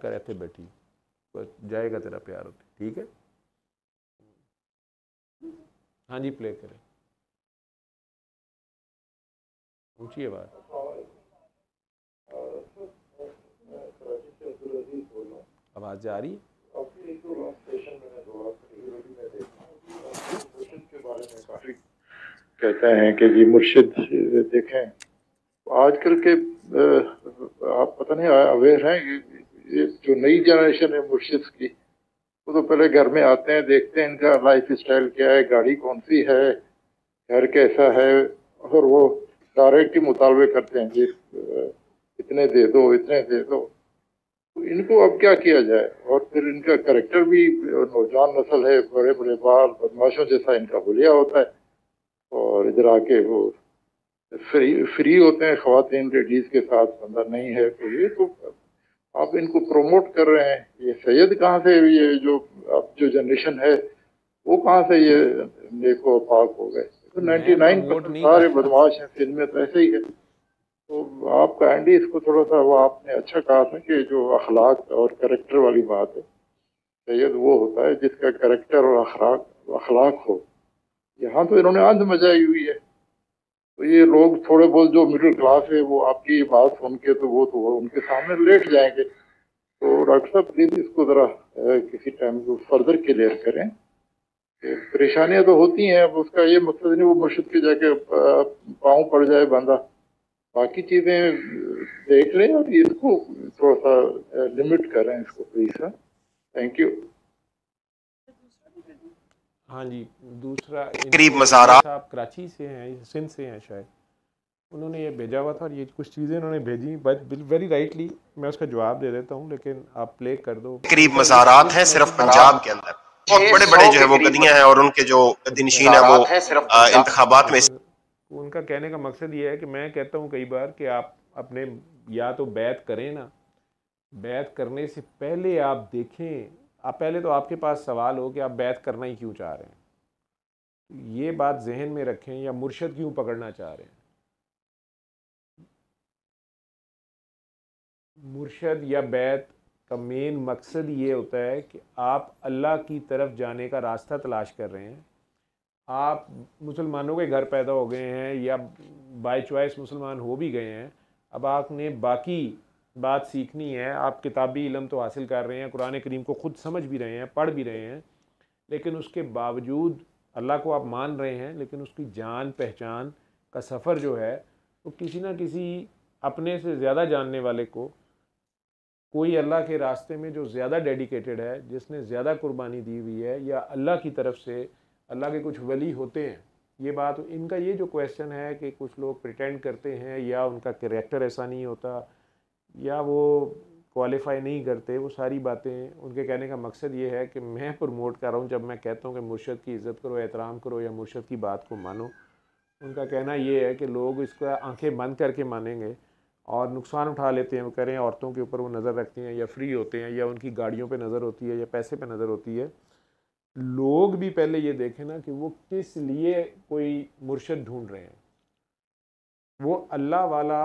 कर ऐसे बैठी, बस जाएगा तेरा प्यार होते। ठीक है, हाँ जी प्ले करें, ऊँची आवाज़। आवाज़ जा रही है? कहते हैं कि जी मुर्शिद देखें आजकल के आप पता नहीं अवेयर हैं ये जो नई जनरेशन है मुर्शिद की, वो तो पहले घर में आते हैं, देखते हैं इनका लाइफ स्टाइल क्या है, गाड़ी कौन सी है, घर कैसा है, और वो डायरेक्ट ही मुतालबे करते हैं जी इतने दे दो इतने दे दो। तो इनको अब क्या किया जाए? और फिर इनका करेक्टर भी नौजवान नस्ल है, बड़े बड़े बाल बदमाशों जैसा इनका हुलिया होता है, और इधर आके वो फ्री फ्री होते हैं ख्वातीन लेडीज के साथ, बंदा नहीं है तो ये तो आप इनको प्रमोट कर रहे हैं। ये सैयद कहाँ से, ये जो अब जो जनरेशन है वो कहाँ से ये नेको पाक हो गए? तो मैं प्रमोट 99% नहीं कर सारे रहा। बदमाश हैं, फिल्म में तो ऐसे ही है। तो आपका एंडी इसको थोड़ा सा, वो आपने अच्छा कहा था कि जो अखलाक और करेक्टर वाली बात है, सैयद वो होता है जिसका करेक्टर और अखलाक अखलाक हो। यहाँ तो इन्होंने अंध मचाई हुई है। तो ये लोग थोड़े बहुत जो मिडिल क्लास है वो आपकी बात सुन के तो वो उनके सामने लेट जाएंगे। तो डॉक्टर साहब प्लीज इसको जरा किसी टाइम को फर्दर क्लियर करें। परेशानियां तो होती हैं, अब उसका ये मकसद नहीं वो मुर्शिद के जाके पाँव पड़ जाए बंदा। बाकी चीजें देख लें और इसको थोड़ा सा लिमिट करें इसको प्लीज सर। Thank you. हाँ जी, दूसरा करीब इनको ये मज़ारात साहब कराची से हैं, सिंध से हैं शायद, उन्होंने ये भेजा हुआ था और ये कुछ चीज़ें उन्होंने भेजी, बट वेरी राइटली मैं उसका जवाब दे देता हूँ, लेकिन आप प्ले कर दो। करीब उनका मज़ारात हैं इस सिर्फ मैसेज पंजाब के अंदर, बहुत बड़े बड़े जो है वो गदियां हैं, और उनके जो गद्दीनशीन है वो इंतखाबात में। लेकिन उनका कहने का मकसद ये है कि मैं कहता हूँ कई बार कि आप अपने या तो बैत करें ना, बैत करने से पहले आप देखें, आप पहले तो आपके पास सवाल हो कि आप बैत करना ही क्यों चाह रहे हैं, ये बात जहन में रखें, या मुर्शद क्यों पकड़ना चाह रहे हैं। मुर्शद या बैत का मेन मकसद ये होता है कि आप अल्लाह की तरफ जाने का रास्ता तलाश कर रहे हैं। आप मुसलमानों के घर पैदा हो गए हैं या बाय चॉइस मुसलमान हो भी गए हैं, अब आपने बाकी बात सीखनी है। आप किताबी इल्म तो हासिल कर रहे हैं, कुरान करीम को ख़ुद समझ भी रहे हैं, पढ़ भी रहे हैं, लेकिन उसके बावजूद अल्लाह को आप मान रहे हैं, लेकिन उसकी जान पहचान का सफ़र जो है वो किसी ना किसी अपने से ज़्यादा जानने वाले को, कोई अल्लाह के रास्ते में जो ज़्यादा डेडिकेटेड है, जिसने ज़्यादा कुर्बानी दी हुई है, या अल्लाह की तरफ से अल्लाह के कुछ वली होते हैं। ये बात, इनका ये जो क्वेश्चन है कि कुछ लोग प्रिटेंड करते हैं या उनका कैरेक्टर ऐसा नहीं होता या वो क्वालिफाई नहीं करते, वो सारी बातें उनके कहने का मकसद ये है कि मैं प्रमोट कर रहा हूँ। जब मैं कहता हूँ कि मुर्शद की इज़्ज़त करो, एहतराम करो या मुर्शद की बात को मानो, उनका कहना ये है कि लोग इसका आंखें बंद करके मानेंगे और नुकसान उठा लेते हैं। वो कह रहे हैं औरतों के ऊपर वो नज़र रखते हैं या फ्री होते हैं या उनकी गाड़ियों पे नज़र होती है या पैसे पे नज़र होती है। लोग भी पहले ये देखें ना कि वो किस लिए कोई मुर्शद ढूंढ रहे हैं। वो अल्लाह वाला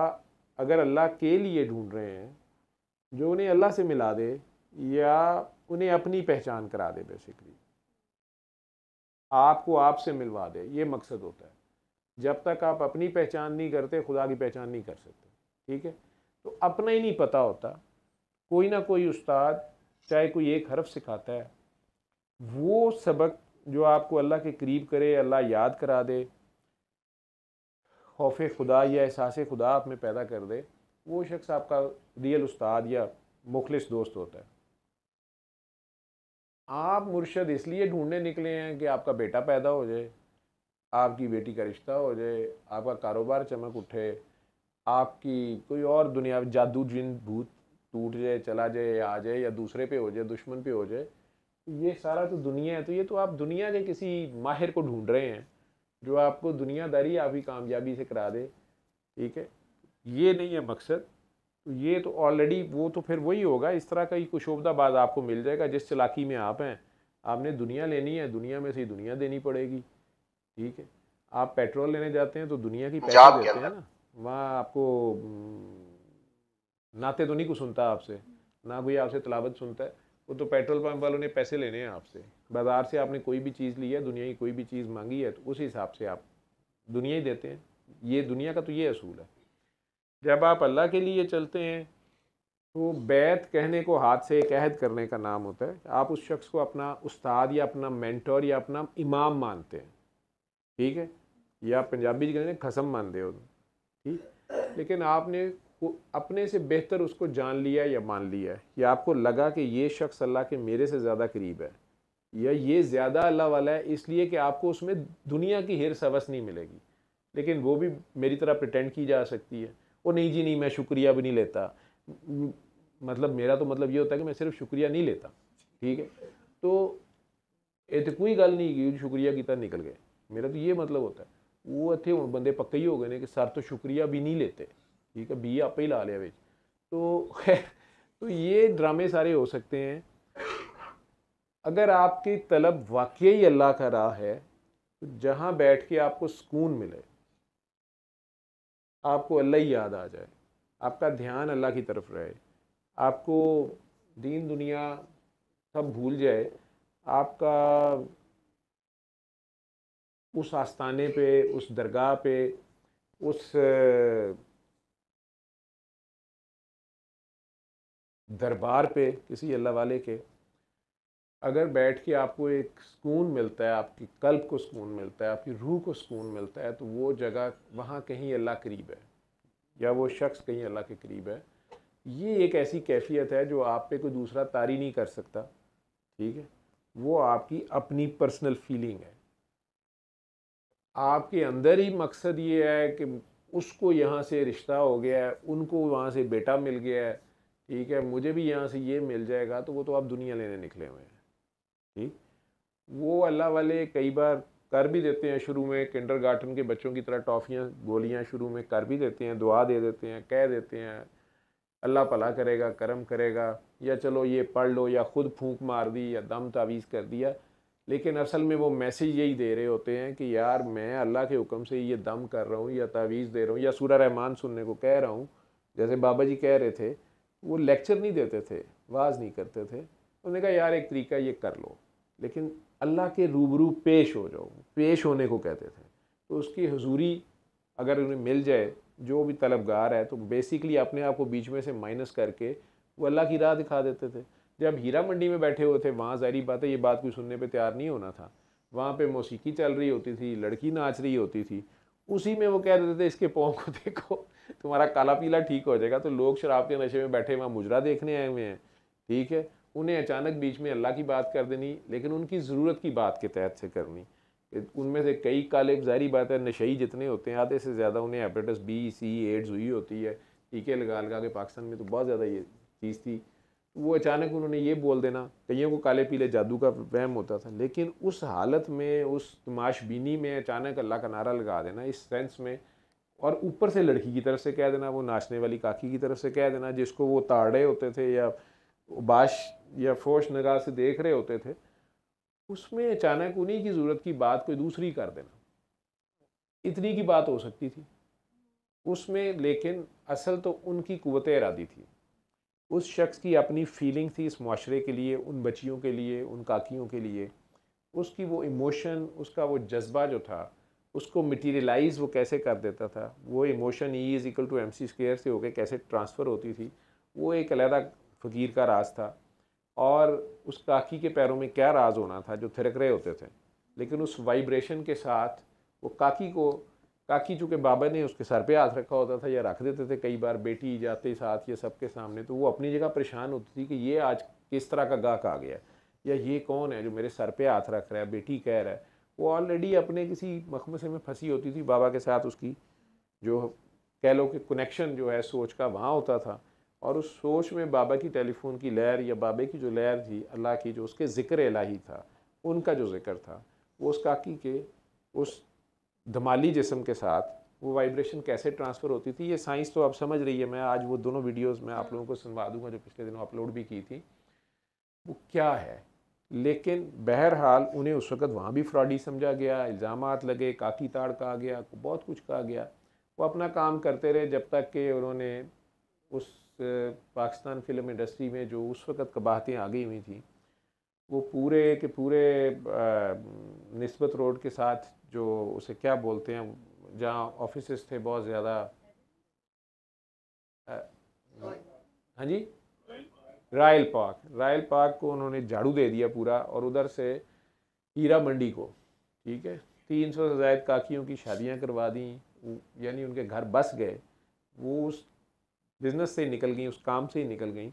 अगर अल्लाह के लिए ढूंढ रहे हैं जो उन्हें अल्लाह से मिला दे या उन्हें अपनी पहचान करा दे, बेसिकली आपको आपसे मिलवा दे, ये मकसद होता है। जब तक आप अपनी पहचान नहीं करते, खुदा की पहचान नहीं कर सकते। ठीक है, तो अपना ही नहीं पता होता, कोई ना कोई उस्ताद चाहे कोई एक हरफ सिखाता है, वो सबक जो आपको अल्लाह के करीब करे, अल्लाह याद करा दे, खौफ खुदा या एहसास खुदा आप में पैदा कर दे, वो शख्स आपका रियल उस्ताद या मुखलिस दोस्त होता है। आप मुर्शद इसलिए ढूंढने निकले हैं कि आपका बेटा पैदा हो जाए, आपकी बेटी का रिश्ता हो जाए, आपका कारोबार चमक उठे, आपकी कोई और दुनिया जादू जिन भूत टूट जाए, चला जाए, आ जाए, या दूसरे पे हो जाए, दुश्मन पे हो जाए। ये सारा तो दुनिया है। तो ये तो आप दुनिया के किसी माहिर को ढूंढ रहे हैं जो आपको दुनियादारी आप ही कामयाबी से करा दे। ठीक है, ये नहीं है मकसद। तो ये तो ऑलरेडी वो तो फिर वही होगा, इस तरह का ही कुशोबदाबाज आपको मिल जाएगा जिस चालाकी में आप हैं। आपने दुनिया लेनी है, दुनिया में से दुनिया देनी पड़ेगी। ठीक है, आप पेट्रोल लेने जाते हैं तो दुनिया की पैसे देते हैं ना, वहाँ आपको नाते तो नहीं कुछ सुनता आपसे, ना कोई आपसे तलावत सुनता है। वो तो पेट्रोल पंप वालों ने पैसे लेने हैं आपसे। बाज़ार से आपने कोई भी चीज़ ली है, दुनिया की कोई भी चीज़ मांगी है, तो उस हिसाब से आप दुनिया ही देते हैं। ये दुनिया का तो ये असूल है। जब आप अल्लाह के लिए चलते हैं तो बैत कहने को हाथ से एक अहद करने का नाम होता है। आप उस शख्स को अपना उस्ताद या अपना मेंटर या अपना इमाम मानते हैं, ठीक है, या पंजाबी कहते हैं खसम मानते हो, ठीक। लेकिन आपने अपने से बेहतर उसको जान लिया या मान लिया है, या आपको लगा कि ये शख्स अल्लाह के मेरे से ज़्यादा करीब है, या ये ज़्यादा अल्लाह वाला है, इसलिए कि आपको उसमें दुनिया की हिर्स हवस नहीं मिलेगी। लेकिन वो भी मेरी तरह प्रिटेंड की जा सकती है। वो नहीं जी नहीं, मैं शुक्रिया भी नहीं लेता, मतलब मेरा तो मतलब ये होता है कि मैं सिर्फ शुक्रिया नहीं लेता, ठीक है। तो ये तो कोई गल नहीं कि शुक्रिया की तरह निकल गए, मेरा तो ये मतलब होता है। वो इतने हूँ बंदे पक्के ही हो गए ने कि सर तो शुक्रिया भी नहीं लेते, ठीक है, बी आप ही ला लिया बिच। तो खैर, तो ये ड्रामे सारे हो सकते हैं। अगर आपकी तलब वाकई अल्लाह का राह है, तो जहाँ बैठ के आपको सुकून मिले, आपको अल्लाह ही याद आ जाए, आपका ध्यान अल्लाह की तरफ रहे, आपको दीन दुनिया सब भूल जाए, आपका उस आस्थाने पे, उस दरगाह पे, उस दरबार पे किसी अल्लाह वाले के अगर बैठ के आपको एक सुकून मिलता है, आपकी कल्ब को सुकून मिलता है, आपकी रूह को सुकून मिलता है, तो वो जगह वहाँ कहीं अल्लाह करीब है, या वो शख्स कहीं अल्लाह के करीब है। ये एक ऐसी कैफियत है जो आप पे कोई दूसरा तारी नहीं कर सकता, ठीक है। वो आपकी अपनी पर्सनल फीलिंग है। आपके अंदर ही मकसद ये है कि उसको यहाँ से रिश्ता हो गया है, उनको वहाँ से बेटा मिल गया है, ठीक है, मुझे भी यहाँ से ये मिल जाएगा, तो वो तो आप दुनिया लेने निकले हुए हैं, ठीक। वो अल्लाह वाले कई बार कर भी देते हैं शुरू में, किंडरगार्टन के बच्चों की तरह टॉफ़ियाँ गोलियाँ शुरू में कर भी देते हैं, दुआ दे देते हैं, कह देते हैं अल्लाह भला करेगा, करम करेगा, या चलो ये पढ़ लो, या ख़ुद फूंक मार दी, या दम तावीज़ कर दिया। लेकिन असल में वो मैसेज यही दे रहे होते हैं कि यार मैं अल्लाह के हुक्म से ये दम कर रहा हूँ, या तावीज़ दे रहा हूँ, या सूरह रहमान सुनने को कह रहा हूँ। जैसे बाबा जी कह रहे थे, वो लेक्चर नहीं देते थे, वाज नहीं करते थे, उन्होंने कहा यार एक तरीका ये कर लो, लेकिन अल्लाह के रूबरू पेश हो जाओ, पेश होने को कहते थे। तो उसकी हुजूरी अगर उन्हें मिल जाए, जो भी तलबगार है, तो बेसिकली अपने आप को बीच में से माइनस करके वो अल्लाह की राह दिखा देते थे। जब हीरा मंडी में बैठे हुए थे, वहाँ ज़ाहिर बात है ये बात कोई सुनने पे तैयार नहीं होना था। वहाँ पे मौसीकी चल रही होती थी, लड़की नाच रही होती थी, उसी में वो कह देते थे इसके पाँव को देखो, तुम्हारा काला पीला ठीक हो जाएगा। तो लोग शराब के नशे में बैठे वहाँ मुजरा देखने आए हुए हैं, ठीक है, उन्हें अचानक बीच में अल्लाह की बात कर देनी, लेकिन उनकी ज़रूरत की बात के तहत से करनी। उनमें से कई काले ज़ाहिर बात है नशई जितने होते हैं, आधे से ज़्यादा उन्हें हेपेटाइटिस बी, सी, एड्स हुई होती है, टीके लगा लगा के। पाकिस्तान में तो बहुत ज़्यादा ये चीज़ थी। वो अचानक उन्होंने ये बोल देना, कईयों को काले पीले जादू का वहम होता था, लेकिन उस हालत में, उस तमाशबीनी में अचानक अल्लाह का नारा लगा देना इस सेंस में, और ऊपर से लड़की की तरफ से कह देना, वो नाचने वाली काकी की तरफ से कह देना, जिसको वो ताड़ रहे होते थे या बाश या फोश निगाह से देख रहे होते थे, उसमें अचानक उन्हीं की ज़रूरत की बात कोई दूसरी कर देना। इतनी की बात हो सकती थी उसमें, लेकिन असल तो उनकी कुव्वत इरादी थी। उस शख्स की अपनी फीलिंग थी इस माशरे के लिए, उन बच्चियों के लिए, उन काकियों के लिए। उसकी वो इमोशन, उसका वो जज्बा जो था, उसको मटीरियलाइज वो कैसे कर देता था, वो इमोशन E=MC² से होकर कैसे ट्रांसफ़र होती थी, वो एक अलहदा फ़कीर का राज था। और उस काकी के पैरों में क्या राज होना था जो थिरक रहे होते थे, लेकिन उस वाइब्रेशन के साथ वो काकी चूँकि बाबा ने उसके सर पे हाथ रखा होता था, या रख देते थे कई बार बेटी जाते साथ या सबके सामने, तो वो अपनी जगह परेशान होती थी कि ये आज किस तरह का गाहक आ गया, या ये कौन है जो मेरे सर पे हाथ रख रहा है, बेटी कह रहा है। वो ऑलरेडी अपने किसी मखमसे में फंसी होती थी बाबा के साथ, उसकी जो कह लो कि कनेक्शन जो है सोच का वहाँ होता था। और उस सोच में बाबा की टेलीफोन की लहर, या बाबे की जो लहर थी अल्लाह की, जो उसके ज़िक्र इलाही था, उनका जो ज़िक्र था, वो उस काकी के उस धमाली जिस्म के साथ वो वाइब्रेशन कैसे ट्रांसफ़र होती थी, ये साइंस तो आप समझ रही है। मैं आज वो दोनों वीडियोस मैं आप लोगों को सुनवा दूंगा जो पिछले दिनों अपलोड भी की थी, वो क्या है। लेकिन बहरहाल उन्हें उस वक़्त वहाँ भी फ्रॉडी समझा गया, इल्ज़ामात लगे, काकी ताड़ कहा गया, बहुत कुछ कहा गया। वो अपना काम करते रहे जब तक कि उन्होंने उस पाकिस्तान फ़िल्म इंडस्ट्री में जो उस वक़्त कबाहतें आ गई हुई थी, वो पूरे के पूरे निस्बत रोड के साथ जो उसे क्या बोलते हैं, जहाँ ऑफिसेस थे बहुत ज़्यादा, हाँ जी, रायल पार्क को उन्होंने झाड़ू दे दिया पूरा, और उधर से हीरा मंडी को, ठीक है, 300 से ज़ायद काकियों की शादियां करवा दी, यानी उनके घर बस गए, वो उस बिज़नेस से निकल गई, उस काम से ही निकल गई।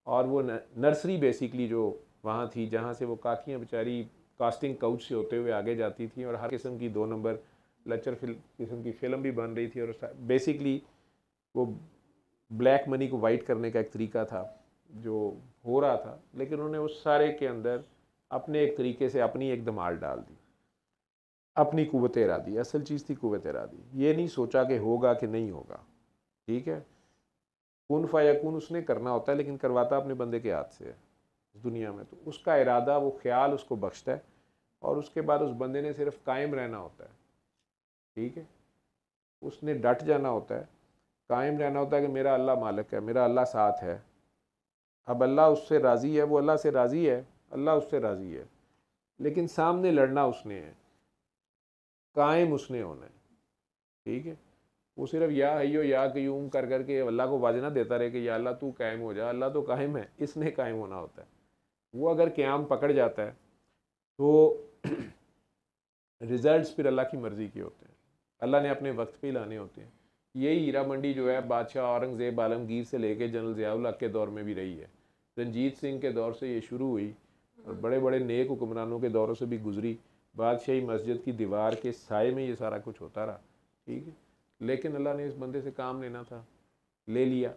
और वो नर्सरी बेसिकली जो वहाँ थी, जहाँ से वो काकियाँ बेचारी कास्टिंग काउच से होते हुए आगे जाती थी, और हर किस्म की 2 नंबर लच्चर किस्म की फ़िल्म भी बन रही थी, और बेसिकली वो ब्लैक मनी को वाइट करने का एक तरीका था जो हो रहा था। लेकिन उन्होंने उस सारे के अंदर अपने एक तरीके से अपनी एक धमाल डाल दी, अपनी कुव्वत इरादी, असल चीज़ थी कुव्वत इरादी। ये नहीं सोचा कि होगा कि नहीं होगा, ठीक है, कुन फ़यकून उसने करना होता है, लेकिन करवाता अपने बंदे के हाथ से है इस दुनिया में। तो उसका इरादा, वो ख्याल उसको बख्शता है, और उसके बाद उस बंदे ने सिर्फ कायम रहना होता है, ठीक है, उसने डट जाना होता है, कायम रहना होता है कि मेरा अल्लाह मालिक है, मेरा अल्लाह साथ है। अब अल्लाह उससे राज़ी है, वो अल्लाह से राज़ी है, अल्लाह उससे राज़ी है, लेकिन सामने लड़ना उसने है, कायम उसने होना है, ठीक है। वो सिर्फ या हयो या कयूम कर करके अल्लाह को वाजना देता रहे कि या अल्लाह तू कायम हो जा, अल्लाह तो कायम है, इसने कायम होना होता है। वो अगर क़याम पकड़ जाता है तो रिज़ल्ट्स फिर अल्लाह की मर्ज़ी के होते हैं, अल्लाह ने अपने वक्त पे लाने होते हैं। यही हीरा मंडी जो है बादशाह औरंगज़ेब आलमगीर से लेके जनरल ज़िया-उल हक के दौर में भी रही है, रंजीत सिंह के दौर से ये शुरू हुई, और बड़े बड़े नेक हुक्मरानों के दौरों से भी गुजरी, बादशाही मस्जिद की दीवार के साए में ये सारा कुछ होता रहा, ठीक है। लेकिन अल्लाह ने इस बंदे से काम लेना था, ले लिया।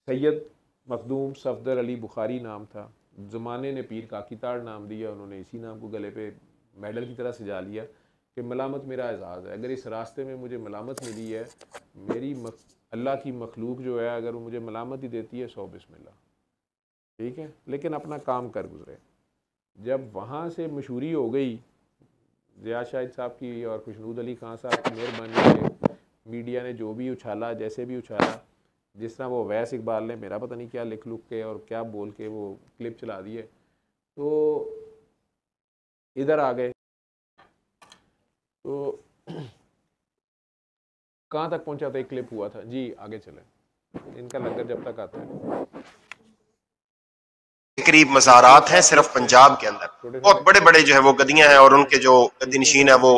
सैयद मखदूम सफदर अली बुखारी नाम था, ज़माने ने पीर काकीताड़ नाम दिया, उन्होंने इसी नाम को गले पे मेडल की तरह सजा लिया कि मलामत मेरा एजाज़ है। अगर इस रास्ते में मुझे मलामत मिली है, मेरी अल्लाह की मखलूक जो है, अगर वो मुझे मलामत ही देती है, 100 बिस्मिल्लाह, ठीक है, लेकिन अपना काम कर गुजरे। जब वहाँ से मशहूरी हो गई ज़िया शाहिद साहब की और खुशनूद अली खान साहब की मेहरबानी से, मीडिया ने जो भी उछाला, जैसे भी उछाला, जिस तरह वो अवैस इकबाल ने मेरा पता नहीं क्या लिख लुक के और क्या बोल के वो क्लिप चला दिए, तो इधर आ गए। तो कहाँ तक पहुँचा था, एक क्लिप हुआ था जी, आगे चले, इनका लंगर जब तक आता है। करीब मज़ारात हैं सिर्फ पंजाब के अंदर, बहुत बड़े बड़े जो है वो गद्दियां हैं, और उनके जो गद्दी नशीन है वो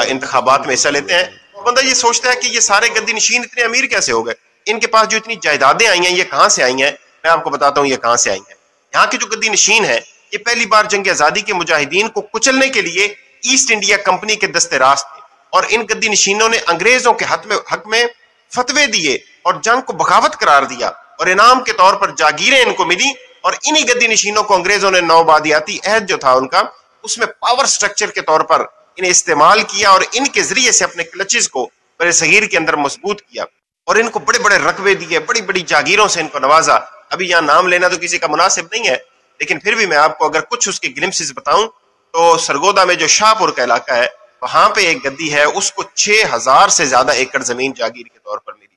इंतखाबात में हिस्सा लेते हैं। तो बंदा ये सोचता है कि ये सारे गद्दी नशीन इतने अमीर कैसे हो गए, इनके पास जो इतनी जायदादें आई हैं ये कहाँ से आई हैं। मैं आपको बताता हूँ ये कहाँ से आई हैं। यहाँ के जो गद्दी नशीन है, ये पहली बार जंग आज़ादी के मुजाहिदीन को कुचलने के लिए ईस्ट इंडिया कंपनी के दस्ते रास्त थे, और इन गद्दी नशीनों ने अंग्रेजों के हक में फतवे दिए और जंग को बगावत करार दिया, और इनाम के तौर पर जागीरें इनको मिली, और इन्हीं गद्दी नशीनों को अंग्रेजों ने नौबादियाती अहद जो था उनका, उसमें पावर स्ट्रक्चर के तौर पर इन्हें इस्तेमाल किया, और इनके जरिए से अपने क्लचेस को बड़े सगीर के अंदर मजबूत किया, और इनको बड़े बड़े रकबे दिए, बड़ी बड़ी जागीरों से इनको नवाजा। अभी यहाँ नाम लेना तो किसी का मुनासिब नहीं है, लेकिन फिर भी मैं आपको अगर कुछ उसके ग्लिम्प्सेस बताऊं, तो सरगोदा में जो शाहपुर का इलाका है, वहां पे एक गद्दी है, उसको 6000 से ज्यादा एकड़ जमीन जागीर के तौर पर मिली।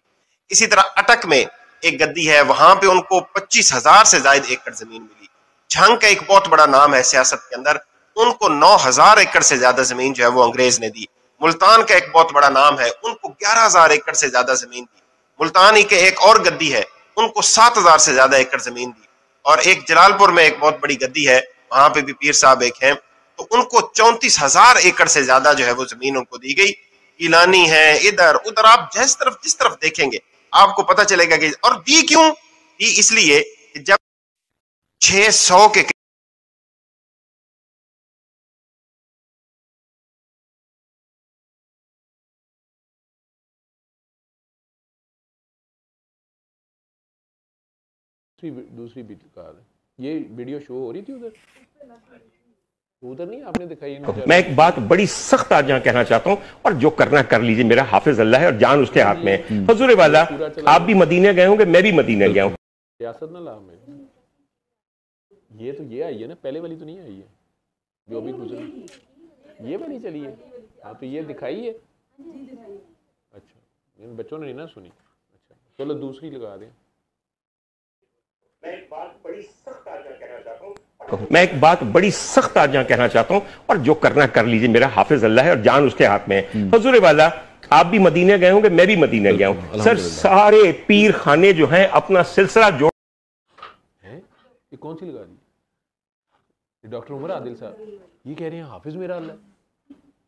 इसी तरह अटक में एक गद्दी है, वहां पे उनको 25,000 से ज्यादा एकड़ जमीन मिली। झंग का एक बहुत बड़ा नाम है सियासत के अंदर, उनको 9,000 एकड़ से ज्यादा जमीन जो है वो अंग्रेज ने दी। मुल्तान का एक बहुत बड़ा नाम है, उनको 11,000 एकड़ से ज्यादा जमीन दी। मुल्तान ही के एक और गद्दी है, उनको 7,000 से ज्यादा एकड़ जमीन दी। और एक जलालपुर में एक बहुत बड़ी गद्दी है, वहां पे भी पीर साहब एक हैं, तो उनको 34,000 एकड़ से ज्यादा जो है वो जमीन उनको दी गई। गिलानी है, इधर उधर, आप जिस तरफ देखेंगे आपको पता चलेगा कि, और दी क्यों दी, इसलिए कि जब 600 के दूसरी ये वीडियो शो हो रही थी उधर नहीं आपने दिखाई। मैं एक बात बड़ी सख्त आज यहां कहना चाहता हूं, और जो करना कर लीजिए, मेरा हाफिज अल्लाह है और जान उसके हाथ में है। हुजूर वाला, आप भी मदीने गए होंगे, मैं भी मदीने गया हूं। सियासत ना ला में ये तो ये आई है ना, पहले वाली तो नहीं आई है जो अभी गुजरी, ये वाली चली है। हाँ तो ये दिखाई है। अच्छा, इन बच्चों ने नहीं ना सुनी। अच्छा चलो दूसरी लगा दें। मैं एक बात बड़ी सख्त आज यहाँ कहना चाहता हूं, और जो करना कर लीजिए, मेरा हाफिज अल्लाह है और जान उसके हाथ में है। हुजूर वाला, आप भी मदीने गए होंगे, मैं भी मदीने गया हूं सर। सारे पीर खाने जो हैं अपना सिलसिला जोड़ है। ये कौन सी लगा दी? डॉक्टर उमर आदिल साहब ये कह रहे हैं हाफिज मेरा अल्लाह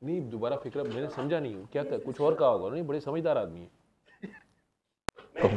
नहीं। दोबारा फिक्र मैंने समझा नहीं हूँ क्या कुछ और कहा होगा। नहीं, बड़े समझदार आदमी है।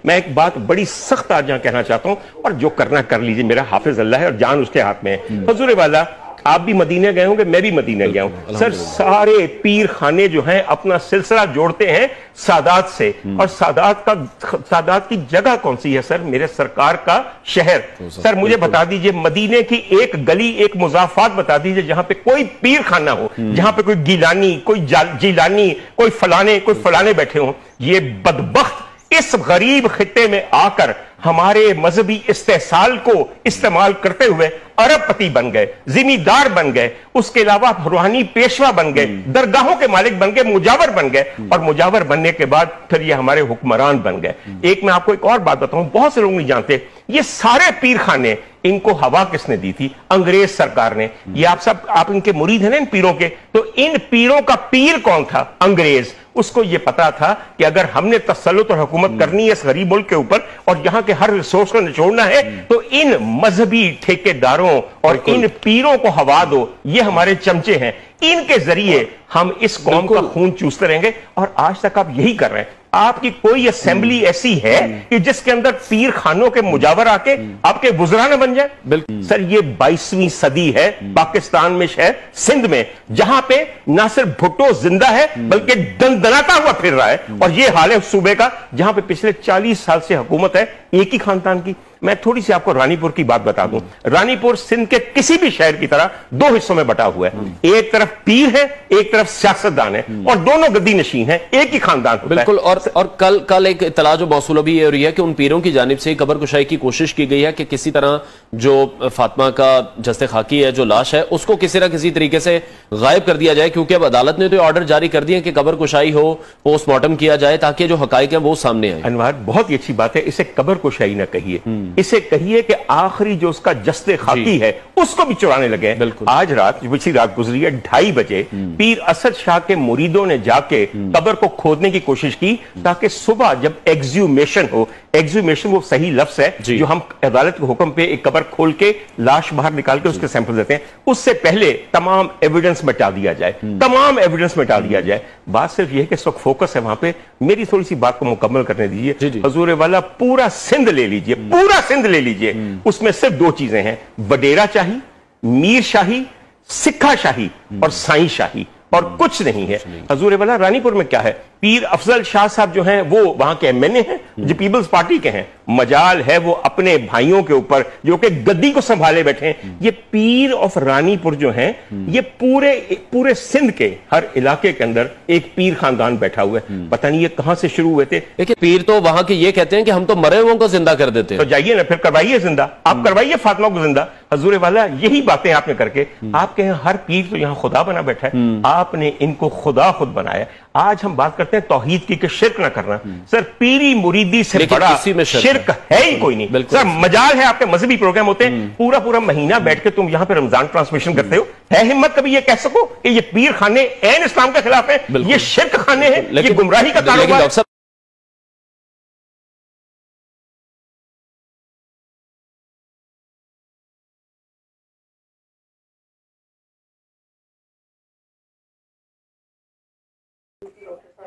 मैं एक बात बड़ी सख्त आज यहाँ कहना चाहता हूं, और जो करना कर लीजिए, मेरा हाफिज अल्लाह है और जान उसके हाथ में है। हुजूर वाला, आप भी मदीने गए होंगे, मैं भी मदीने गया हूं सर। सारे पीर खाने जो हैं अपना सिलसिला जोड़ते हैं सादात से, और सादात की जगह कौन सी है सर? मेरे सरकार का शहर। सर मुझे बता दीजिए, मदीने की एक गली, एक मुजाफात बता दीजिए जहां पे कोई पीर खाना हो, जहां पे कोई गिलानी, कोई जिलानी, कोई फलाने बैठे हों। ये बदबख्त इस गरीब खित्ते में आकर हमारे मजहबी इस्तेसाल को इस्तेमाल करते हुए अरबपति बन गए, जिम्मेदार बन गए, उसके अलावा रूहानी पेशवा बन गए, दरगाहों के मालिक बन गए, मुजावर बन गए, और मुजावर बनने के बाद फिर ये हमारे हुक्मरान बन गए। एक मैं आपको एक और बात बताऊं, बहुत से लोग नहीं जानते, ये सारे पीर खाने इनको हवा किसने दी थी? अंग्रेज सरकार ने। ये आप इनके मुरीद हैं ना, इन पीरों के, तो इन पीरों का पीर कौन था? अंग्रेज। उसको यह पता था कि अगर हमने तसल्लुत और हुकूमत करनी है इस गरीब मुल्क के ऊपर और यहां के हर रिसोर्स को निचोड़ना है, तो इन मजहबी ठेकेदारों और इन पीरों को हवा दो। ये हमारे चमचे हैं, इनके जरिए हम इस कौम का खून चूसते रहेंगे। और आज तक आप यही कर रहे हैं। आपकी कोई असेंबली ऐसी है कि जिसके अंदर पीर खानों के मुजावर आके आपके बुजुर्ग न बन जाए? बिल्कुल सर, ये 22वीं सदी है पाकिस्तान में, शहर सिंध में, जहां पे ना सिर्फ भुट्टो जिंदा है बल्कि दंदनाता हुआ फिर रहा है। और ये हाल है उस सूबे का जहां पे पिछले 40 साल से हुकूमत है एक ही खानदान की। मैं थोड़ी सी आपको रानीपुर की बात बता दूं। रानीपुर सिंध के किसी भी शहर की तरह दो हिस्सों में बटा हुआ है। एक तरफ पीर है, एक तरफ सियासतदान है, और दोनों गद्दी नशीन है, एक ही खानदान। बिल्कुल। और कल एक इतला जो मौसूल भी ये हो रही है कि उन पीरों की जानिब से कब्र कुशाई की कोशिश की गई है कि किसी तरह जो फातिमा का जस्ते खाकी है, जो लाश है, उसको किसी न किसी तरीके से गायब कर दिया जाए, क्योंकि अब अदालत ने तो ऑर्डर जारी कर दिए कि कब्र कुशाई हो, पोस्टमार्टम किया जाए, ताकि जो हकाइक है वो सामने आए। अनवार, बहुत ही अच्छी बात है। इसे कब्र कुशाई ना कहिए, इसे कहिए कि आखिरी जो उसका जस्ते खाकी है उसको भी चुराने लगे। आज रात, पिछली रात गुजरी है, 2:30 बजे पीर असद शाह के मुरीदों ने जाके कब्र को खोदने की कोशिश की, ताकि सुबह जब एग्जूमेशन हो, एग्जूमेशन वो सही लफ्ज है जो हम अदालत के हुक्म पे एक कब्र खोल के लाश बाहर निकाल के उसके सैंपल देते हैं, उससे पहले तमाम एविडेंस मिटा दिया जाए, तमाम एविडेंस मिटा दिया जाए। बात सिर्फ यह है कि इस वक्त फोकस है वहां पे। मेरी थोड़ी सी बात को मुकम्मल करने दीजिए। हुजूर वाला, पूरा सिंध ले लीजिए, पूरा सिंध ले लीजिए, उसमें सिर्फ दो चीजें हैं, वडेरा शाही, मीर शाही, सिक्खा शाही और साई शाही, और कुछ नहीं है। हजूर वाला, रानीपुर में क्या है? पीर अफजल शाह साहब जो हैं वो वहां के एमएनए हैं, जो पीपल्स पार्टी के हैं। मजाल है वो अपने भाइयों के ऊपर जो कि गद्दी को संभाले बैठे हैं। ये पीर ऑफ रानीपुर जो हैं, ये पूरे सिंध के हर इलाके के अंदर एक पीर खानदान बैठा हुआ है। पता नहीं ये कहां से शुरू हुए थे। देखिए, पीर तो वहां के ये कहते हैं कि हम तो मरे हुओं को जिंदा कर देते हैं। तो जाइए ना, फिर करवाइए जिंदा, आप करवाइए फातिमा को जिंदा। हजूर वाला, यही बातें आपने करके, आपके यहाँ हर पीर तो यहाँ खुदा बना बैठा है, आपने इनको खुदा खुद बनाया। आज हम बात करते हैं तौहीद की कि शिर्क ना करना। सर, पीरी मुरीदी से बड़ा शिर्क है ही कोई नहीं। सर, मजाल है आपके मजहबी प्रोग्राम होते हैं, पूरा महीना बैठ के तुम यहां पे रमजान ट्रांसमिशन करते हो। है हिम्मत कभी ये कह सको कि ये पीर खाने ऐन इस्लाम के खिलाफ है, ये शिर्क खाने हैं, ये गुमराही का कारोबार।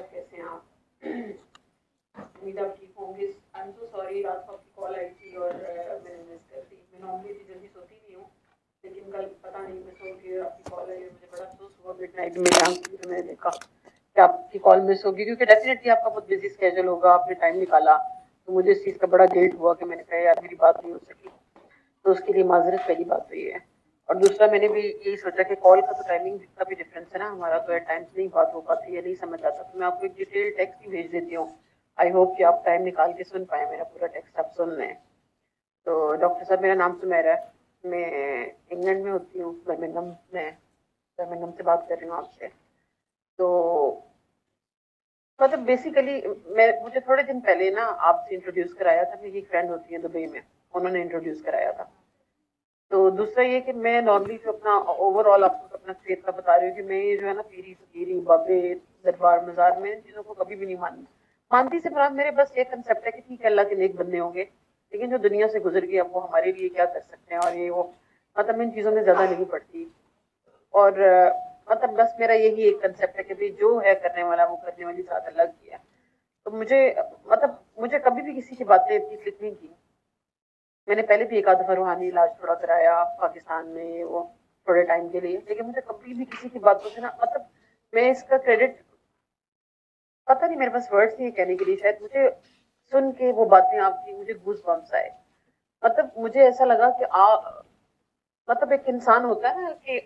कैसे हैं आप? उम्मीद आप ठीक होंगे। आई एम सो सॉरी, रात को आपकी कॉल आई थी और मैंने मिस कर दी। मैं नॉर्मली इतनी जल्दी सोती नहीं हूँ, लेकिन कल पता नहीं मैं सो गई और आपकी कॉल आई और मुझे बड़ा अफसोस हुआ। मिडनाइट में तो मैंने देखा कि आपकी कॉल मिस होगी, क्योंकि डेफिनेटली आपका बहुत बिजी स्केड्यूल होगा, आपने टाइम निकाला, तो मुझे इस चीज़ का बड़ा गिल्ट हुआ कि मैंने कहा यार मेरी बात नहीं हो सकी, तो उसके लिए माजरत पहली बात हुई है। और दूसरा, मैंने भी यही सोचा कि कॉल का तो टाइमिंग का भी डिफरेंस है ना हमारा, तो एट टाइम्स नहीं बात हो पाती है, नहीं समझ आता, तो मैं आपको एक डिटेल टेक्स्ट भी भेज देती हूँ। आई होप कि आप टाइम निकाल के सुन पाए, मेरा पूरा टेक्स्ट आप सुन लें। तो डॉक्टर साहब, मेरा नाम सुमेरा है, मैं इंग्लैंड में होती हूँ, बर्मिंघम से बात कर रही हूँ आपसे। तो मतलब बेसिकली मुझे थोड़े दिन पहले ना आपसे इंट्रोड्यूस कराया था, मेरी एक फ्रेंड होती है दुबई में, उन्होंने इंट्रोड्यूस कराया था। तो दूसरा ये कि मैं नॉर्मली जो अपना ओवरऑल आपको अपना फेथ का बता रही हूँ कि मैं ये जो है ना पीरी फकीरी बाबे दरबार मजार में इन चीज़ों को कभी भी नहीं मानती से मुराद मेरे बस ये कंसेप्ट है कि ठीक है अल्लाह के नेक बंदे होंगे, लेकिन जो दुनिया से गुजर गई अब वो हमारे लिए क्या कर सकते हैं और ये वो, मतलब इन चीज़ों में ज़्यादा नहीं पड़ती। और मतलब बस मेरा यही एक कंसेप्ट है कि भाई जो है करने वाला वो करने वाली ज़ात अल्लाह की है। तो मुझे कभी भी किसी की बातें इतनी क्लिक नहीं की। मैंने पहले भी एक आध दफा रूहानी इलाज थोड़ा कराया पाकिस्तान में, वो थोड़े टाइम के लिए, लेकिन मुझे कभी भी किसी की बातों से ना, मतलब मैं इसका क्रेडिट, पता नहीं मेरे पास वर्ड्स नहीं कहने के लिए, शायद मुझे सुन के वो बातें आपकी मुझे गूज बम्स आए। मतलब मुझे ऐसा लगा कि मतलब एक इंसान होता है ना कि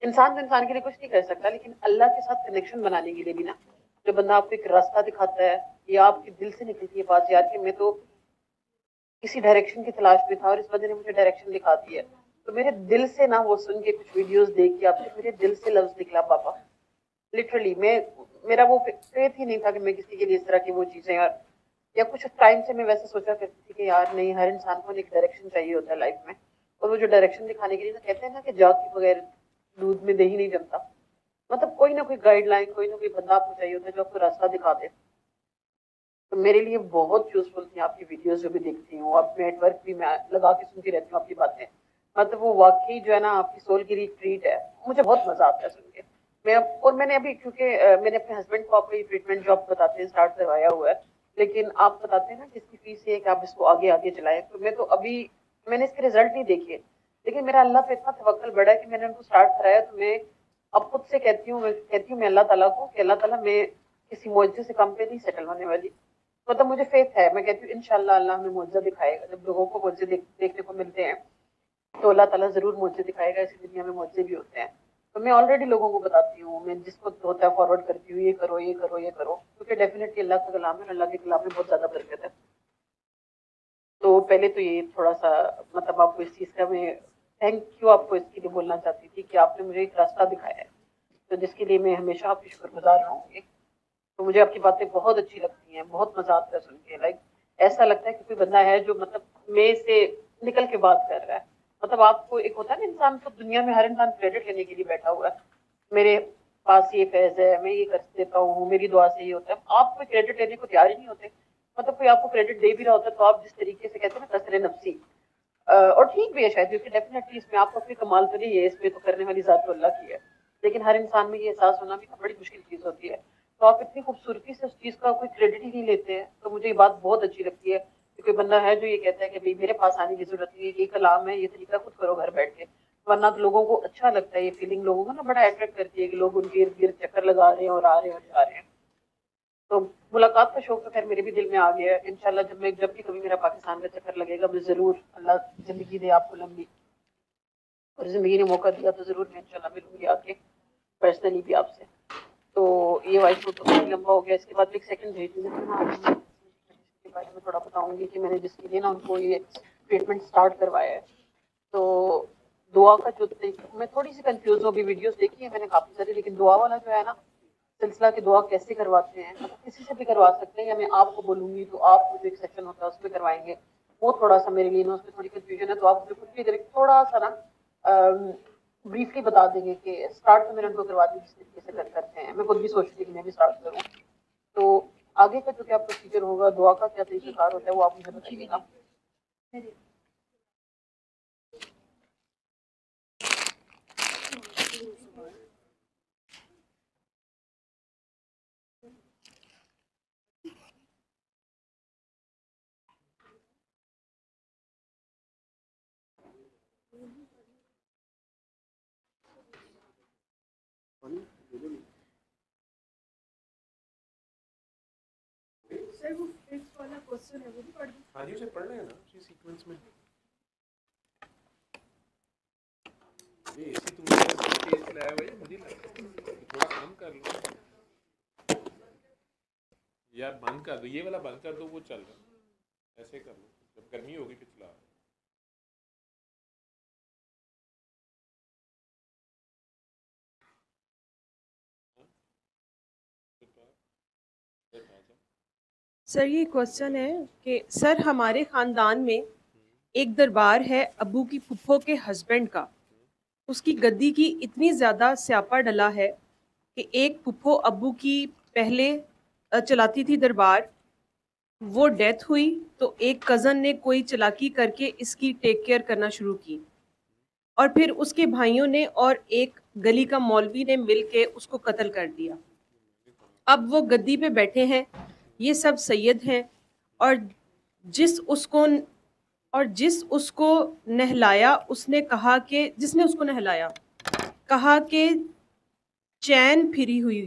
इंसान तो इंसान के लिए कुछ नहीं कर सकता, लेकिन अल्लाह के साथ कनेक्शन बनाने के लिए भी ना, जो बंदा आपको एक रास्ता दिखाता है या आपके दिल से निकलती है बात, यार कि मैं तो किसी डायरेक्शन की तलाश में था और इस बंदे ने मुझे डायरेक्शन दिखा दी है, तो मेरे दिल से ना वो सुन के कुछ वीडियोस देख के आपसे मेरे दिल से लफ्ज निकला पापा, लिटरली मेरा वो फेथ ही नहीं था कि मैं किसी के लिए इस तरह की वो चीजें, या कुछ टाइम से मैं वैसे सोचा करती थी कि यार नहीं, हर इंसान को एक डायरेक्शन चाहिए होता है लाइफ में, और वो जो डायरेक्शन दिखाने के लिए ना, कहते हैं ना कि जाग के बगैर दूध में दही नहीं जमता, मतलब कोई ना कोई गाइडलाइन, कोई ना कोई बंदा आपको चाहिए होता है जो आपको रास्ता दिखा दे। तो मेरे लिए बहुत यूजफुल थी आपकी वीडियोस जो भी देखती हूँ, अब नेटवर्क भी मैं लगा के सुनती रहती हूँ आपकी बातें, मतलब वो वाकई जो है ना आपकी सोल की ट्रीट है, मुझे बहुत मजा आता है सुन के। मैंने अभी क्योंकि मैंने अपने हस्बैंड को आपको ये ट्रीटमेंट जो आप बताते हैं स्टार्ट करवाया हुआ है, लेकिन आप बताते हैं ना कि इसकी फीस ये है कि आप इसको आगे आगे चलाएं, तो मैं तो अभी मैंने इसके रिजल्ट नहीं देखे, लेकिन मेरा अल्लाह पे इतना तवक्कल बढ़ा है कि मैंने उनको स्टार्ट कराया, तो मैं अब खुद से कहती हूँ मैं अल्लाह ताला को कि अल्लाह ताला मैं किसी मुआवजे से कम पे नहीं सेटल होने वाली, मतलब मुझे फेथ है, मैं कहती हूँ इंशाल्लाह अल्लाह हमें मुआवजा दिखाएगा, जब लोगों को मुआवजे देखने को मिलते हैं तो अल्लाह ताला जरूर मुआवजे दिखाएगा, इसी दुनिया में मुआवजे भी होते हैं। तो मैं ऑलरेडी लोगों को बताती हूँ, मैं जिसको होता है फॉरवर्ड करती हूँ, ये करो ये करो ये करो, क्योंकि डेफिनेटली अल्लाह का कलाम है, अल्लाह के कलाम में बहुत ज्यादा बरकत है। तो पहले तो ये थोड़ा सा, मतलब आपको इस चीज़ का मैं थैंक यू आपको इसके लिए बोलना चाहती थी कि आपने मुझे एक रास्ता दिखाया है, तो जिसके लिए मैं हमेशा आपकी शुक्रगुजार रहूँगी। तो मुझे आपकी बातें बहुत अच्छी लगती हैं, बहुत मजा आता है सुन के, लाइक ऐसा लगता है कि कोई बंदा है जो मतलब मैं से निकल के बात कर रहा है। मतलब आपको एक होता है ना, इंसान को दुनिया में हर इंसान क्रेडिट लेने के लिए बैठा हुआ है, मेरे पास ये फैज है, मैं ये कर देता हूँ, मेरी दुआ से ये होता है, आप कोई क्रेडिट लेने को तैयार ही नहीं होते। मतलब कोई आपको क्रेडिट दे भी रहा होता है तो आप जिस तरीके से कहते हैं ना कसरे नफसी, और ठीक भी है शायद, क्योंकि डेफिनेटली इसमें आपको कोई कमाल तो नहीं है, इसमें तो करने वाली जात तो अल्लाह की है, लेकिन हर इंसान में ये एहसास होना भी बड़ी मुश्किल चीज़ होती है। तो आप इतनी खूबसूरती से उस चीज़ का कोई क्रेडिट ही नहीं लेते हैं, तो मुझे ये बात बहुत अच्छी लगती है कि कोई बंदा है जो ये कहता है कि भाई मेरे पास आने की जरूरत नहीं है, ये कलाम है, ये तरीका खुद करो घर बैठ के, वरना तो लोगों को अच्छा लगता है, ये फीलिंग लोगों को ना बड़ा अट्रैक्ट करती है कि लोग उनके इर्द गिर्द चक्कर लगा रहे हैं और आ रहे हैं और जा रहे हैं। तो मुलाकात का शौक तो खैर मेरे भी दिल में आ गया है, इंशाल्लाह जब भी कभी मेरा पाकिस्तान का चक्कर लगेगा, मैं जरूर, अल्लाह जिंदगी दे आपको लंबी, और जिंदगी ने मौका दिया तो जरूर मैं इंशाल्लाह मिलूंगी आके पर्सनली भी आपसे। तो ये वॉइस नोट तो काफी लंबा हो गया, इसके बाद एक सेकंड भेज दीजिए, के बारे में थोड़ा बताऊंगी कि मैंने जिसके लिए ना उनको ये ट्रीटमेंट स्टार्ट करवाया है। तो दुआ का जो, मैं थोड़ी सी कंफ्यूज हूँ, अभी वीडियोस देखी है मैंने काफी सारी, लेकिन दुआ वाला जो है ना सिलसिला की दुआ कैसे करवाते हैं, मतलब किसी से भी करवा सकते हैं या मैं आपको बोलूंगी तो आपको जो एक सेक्शन होता है उसमें करवाएंगे, वो थोड़ा सा मेरे लिए ना उसमें थोड़ी कंफ्यूजन है, तो आप मुझे कुछ भी अगर थोड़ा सा ना ब्रीफली बता देंगे कि स्टार्ट तो मैंने उनको करवा दी जिस तरीके से करते हैं, मैं खुद भी सोच रही थी कि मैं भी स्टार्ट करूँ, तो आगे का जो क्या प्रोसीजर होगा, दुआ का क्या तरीका होता है, वो आप मुझे बताइएगा। सर वो फिक्स वाला क्वेश्चन है वो भी पढ़ दूं? हाँ जी, उसे पढ़ लें ना उसी सीक्वेंस में। ये इसी तुम केस लाया हुआ है, मुझे थोड़ा कम कर लो यार, बंद कर दो ये वाला, बंद कर दो, वो चल रहा है, ऐसे कर लो, जब गर्मी होगी फिर चला। सर ये क्वेश्चन है कि सर हमारे ख़ानदान में एक दरबार है अब्बू की फुफ्फो के हस्बैंड का, उसकी गद्दी की इतनी ज़्यादा स्यापा डला है कि एक फुफ्फो अब्बू की पहले चलाती थी दरबार, वो डेथ हुई तो एक कज़न ने कोई चालाकी करके इसकी टेक केयर करना शुरू की, और फिर उसके भाइयों ने और एक गली का मौलवी ने मिल के उसको कत्ल कर दिया। अब वो गद्दी पे बैठे हैं, ये सब सैयद हैं, और जिस उसको जिस उसको नहलाया उसने कहा कि जिसने उसको नहलाया कहा कि चैन फिरी हुई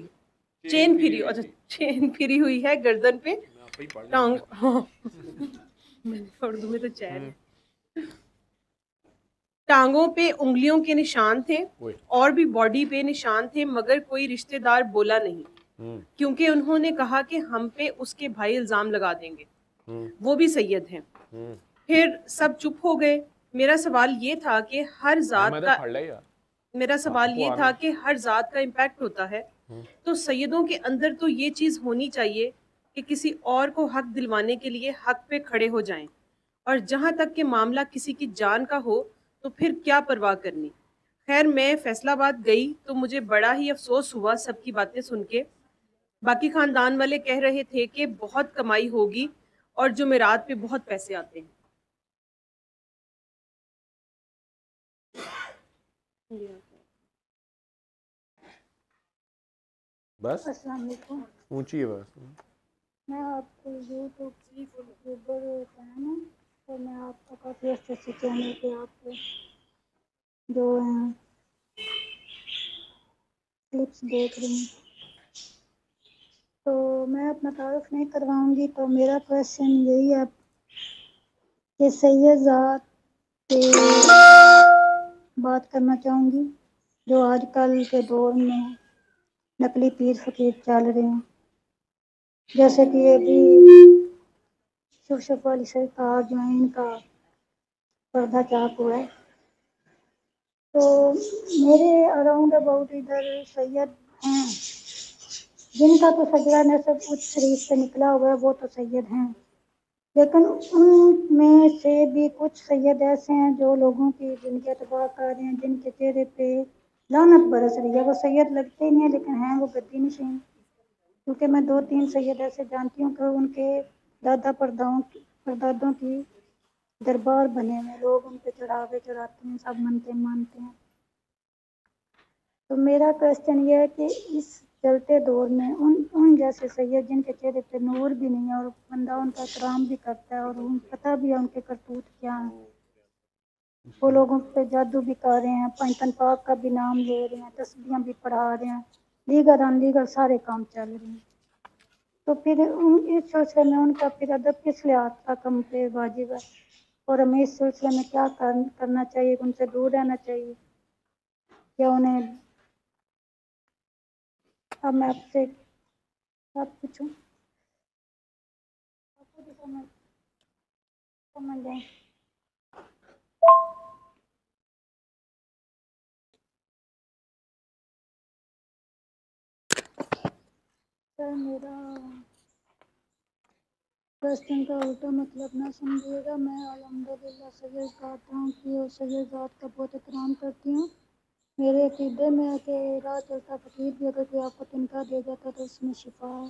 अच्छा चेन फिरी हुई है गर्दन पे, टांग हाँ उर्दू में तो चैन है, टांगों पे उंगलियों के निशान थे और भी बॉडी पे निशान थे, मगर कोई रिश्तेदार बोला नहीं क्योंकि उन्होंने कहा कि हम पे उसके भाई इल्जाम लगा देंगे, वो भी सैयद हैं। फिर सब चुप हो गए। मेरा सवाल ये था कि हर जात का इम्पैक्ट होता है, तो सैयदों के अंदर तो ये चीज़ होनी चाहिए कि किसी और को हक दिलवाने के लिए हक पे खड़े हो जाएं, और जहां तक कि मामला किसी की जान का हो तो फिर क्या परवाह करनी। खैर, मैं फैसलाबाद गई तो मुझे बड़ा ही अफसोस हुआ सबकी बातें सुन के। बाकी खानदान वाले कह रहे थे कि बहुत कमाई होगी और जुमेरात पे बहुत पैसे आते हैं। बस अस्सलाम वालेकुम। ऊंची है बस। मैं आपको यूट्यूब यूट्यूबर फैन हूँ, तो मैं आपका काफ़ी अच्छे चैनल पे आपको जो हैं क्लिप्स देख रही हूँ, तो मैं अपना तारुफ नहीं करवाऊँगी। तो मेरा क्वेश्चन यही है कि सैयद ज़ात पे बात करना चाहूँगी, जो आजकल के दौर में नकली पीर फकीर चल रहे हैं, जैसे कि अभी यूसुफ अली सरकार जो है इनका पर्दा चाक हुआ है। तो मेरे अराउंड अबाउट इधर सैयद हैं जिनका तो सजरा नसब उच्च शरीफ से निकला हुआ है, वो तो सैयद हैं, लेकिन उनमें से भी कुछ सैयद ऐसे हैं जो लोगों की जिनके अतबा कर रहे हैं, जिनके चेहरे पे लानत बरस रही है। वो सैयद लगते ही नहीं है, लेकिन हैं वो गद्दी नशीन। क्योंकि मैं 2-3 सैयद ऐसे जानती हूँ कि उनके दादा परदादों की दरबार बने हुए, लोग उन पे चढ़ावे चढ़ाते हैं, सब मनते मानते हैं। तो मेरा क्वेश्चन ये है कि इस चलते दौर में उन जैसे सैयद जिनके चेहरे पे नूर भी नहीं है और बंदा उनका इकराम भी करता है और पता भी है उनके करतूत क्या है, वो लोगों पे जादू भी कर रहे हैं, पंचतन पाक का भी नाम ले रहे हैं, तस्बीहां भी पढ़ा रहे हैं, लीगल अनलीगल सारे काम चल रहे हैं। तो फिर इस सिलसिले में उनका फिर अदब किस लिहाज तक हम पे वाजिब है, और हमें इस सिलसिले में क्या करना चाहिए, उनसे दूर रहना चाहिए या उन्हें। अब मैं आपसे बात पूछूं, आपको भी समझ जाए। सर, मेरा क्वेश्चन का उल्टा मतलब ना समझिएगा। मैं अल्हम्दुलिल्लाह सैयद ज़ात की और सैयद ज़ात का बहुत एहतराम करती हूँ। मेरे अक़ीदे में है कि राह चलता फ़कीर भी अगर कोई आपको तिनका दे जाता तो उसमें शिफा है।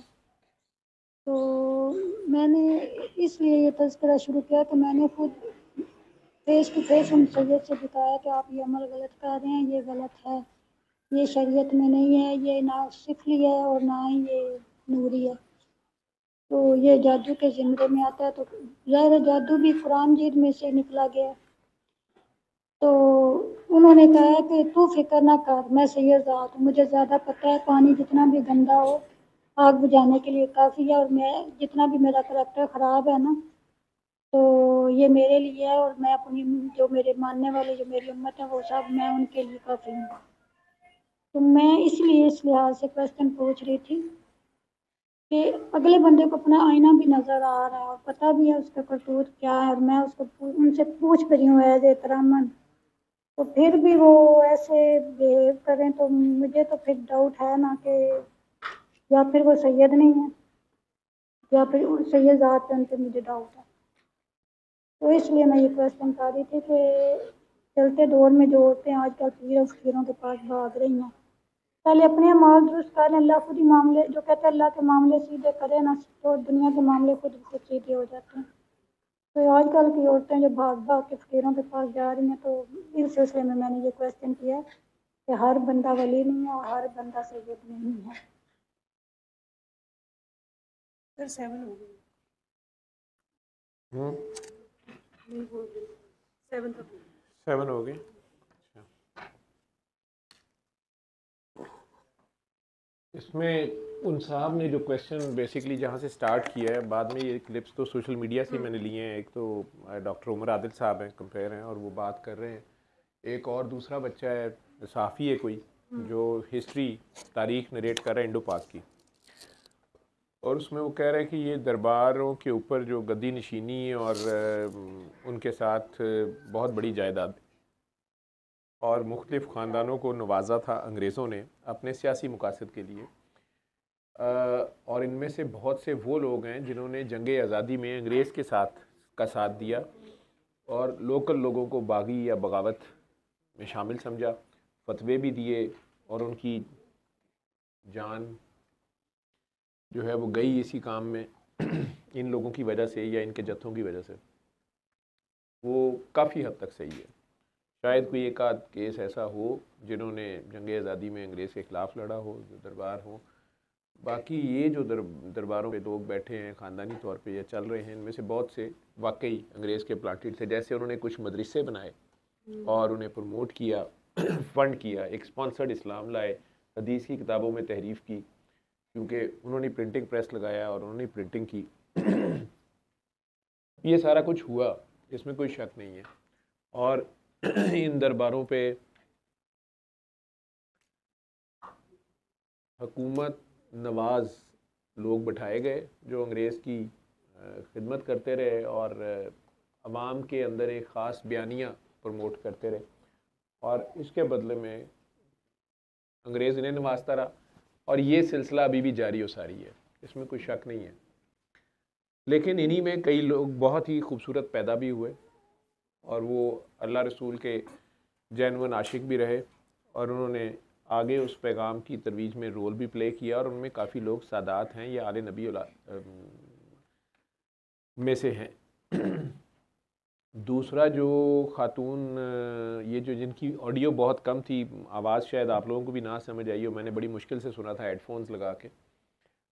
तो मैंने इसलिए ये तज़किरा शुरू किया कि मैंने खुद फेस टू फेस उन सैयद से बताया कि आप ये अमल गलत कर रहे हैं, ये गलत है, ये शरीयत में नहीं है, ये ना सिफली है और ना ही ये नूरी है, तो ये जादू के ज़िम्रे में आता है। तो ज़ाहिर जादू भी कुरान मजीद में से निकला गया। तो उन्होंने कहा कि तू फिक्र ना कर, मैं सैयद ज़ात हूँ, मुझे ज़्यादा पता है, पानी जितना भी गंदा हो आग बुझाने के लिए काफ़ी है, और मैं जितना भी मेरा करैक्टर ख़राब है ना, तो ये मेरे लिए है, और मैं अपनी जो मेरे मानने वाले जो मेरी उम्मत है वो सब मैं उनके लिए काफ़ी हूँ। तो मैं इसलिए इस लिहाज से क्वेश्चन पूछ रही थी कि अगले बंदे को अपना आईना भी नज़र आ रहा है और पता भी है उसका करतूत क्या है, और मैं उसको उनसे पूछ रही हूँ एज एहतरामन, तो फिर भी वो ऐसे बिहेव करें, तो मुझे तो फिर डाउट है ना कि या फिर वो सैयद नहीं है या फिर सैयद ज़ात है, उन पर मुझे डाउट है। तो इसलिए मैं ये क्वेश्चन कर रही थी कि चलते दौर में जो औरतें आजकल पीर और फकीरों के पास भाग रही हैं, पहले अपने अमाल दुरुस्त करें। अल्लाह खुद ही मामले, जो कहते हैं अल्लाह के मामले सीधे करें ना, तो दुनिया के मामले खुद सीधे हो जाते हैं। तो आजकल की औरतें जो भाग भाग के फकीरों के पास जा रही हैं, तो इस सिलसिले में मैंने ये क्वेश्चन किया कि हर बंदा वली नहीं है और हर बंदा सैयद नहीं है। सर 7 हो गई। नहीं बोल रही 7 तक हो गई। 7 हो गई। इसमें उन साहब ने जो क्वेश्चन बेसिकली जहाँ से स्टार्ट किया है, बाद में ये क्लिप्स तो सोशल मीडिया से मैंने लिए हैं। एक तो डॉक्टर उमर आदिल साहब हैं, कंपेयर हैं, और वो बात कर रहे हैं। एक और दूसरा बच्चा है, साफ़ी है कोई, जो हिस्ट्री तारीख नरेट कर रहा है इंडो पाक की, और उसमें वो कह रहे हैं कि ये दरबारों के ऊपर जो गद्दी नशीनी और उनके साथ बहुत बड़ी जायदाद और मुख्तलिफ़ ख़ानदानों को नवाजा था अंग्रेज़ों ने अपने सियासी मकासद के लिए, और इनमें से बहुत से वो लोग हैं जिन्होंने जंग आज़ादी में अंग्रेज़ के साथ दिया और लोकल लोगों को बागी या बगावत में शामिल समझा, फतवे भी दिए, और उनकी जान जो है वो गई इसी काम में इन लोगों की वजह से या इनके जत्थों की वजह से। वो काफ़ी हद तक सही है। शायद कोई एक आध केस ऐसा हो जिन्होंने जंग आज़ादी में अंग्रेज़ के ख़िलाफ़ लड़ा हो, जो दरबार हो। बाकी ये जो दरबारों पे लोग बैठे हैं ख़ानदानी तौर पे या चल रहे हैं, इनमें से बहुत से वाकई अंग्रेज़ के प्लांटेड थे। जैसे उन्होंने कुछ मदरसे बनाए और उन्हें प्रमोट किया, फ़ंड किया, एक स्पॉन्सर्ड इस्लाम लाए, हदीस की किताबों में तहरीफ़ की, क्योंकि उन्होंने प्रिंटिंग प्रेस लगाया और उन्होंने प्रिंटिंग की। ये सारा कुछ हुआ, इसमें कोई शक नहीं है। और इन दरबारों पे हुकूमत नवाज लोग बैठाए गए जो अंग्रेज़ की खिदमत करते रहे और अवाम के अंदर एक ख़ास बयानिया प्रमोट करते रहे, और इसके बदले में अंग्रेज़ इन्हें नवाजता रहा, और ये सिलसिला अभी भी जारी और सारी है, इसमें कोई शक नहीं है। लेकिन इन्हीं में कई लोग बहुत ही खूबसूरत पैदा भी हुए, और वो अल्लाह रसूल के जेन्युइन आशिक भी रहे, और उन्होंने आगे उस पैगाम की तरवीज में रोल भी प्ले किया, और उनमें काफ़ी लोग सादात हैं या आले नबी में से हैं। दूसरा जो ख़ातून, ये जो जिनकी ऑडियो बहुत कम थी, आवाज़ शायद आप लोगों को भी ना समझ आई हो, मैंने बड़ी मुश्किल से सुना था हेडफोन्स लगा के,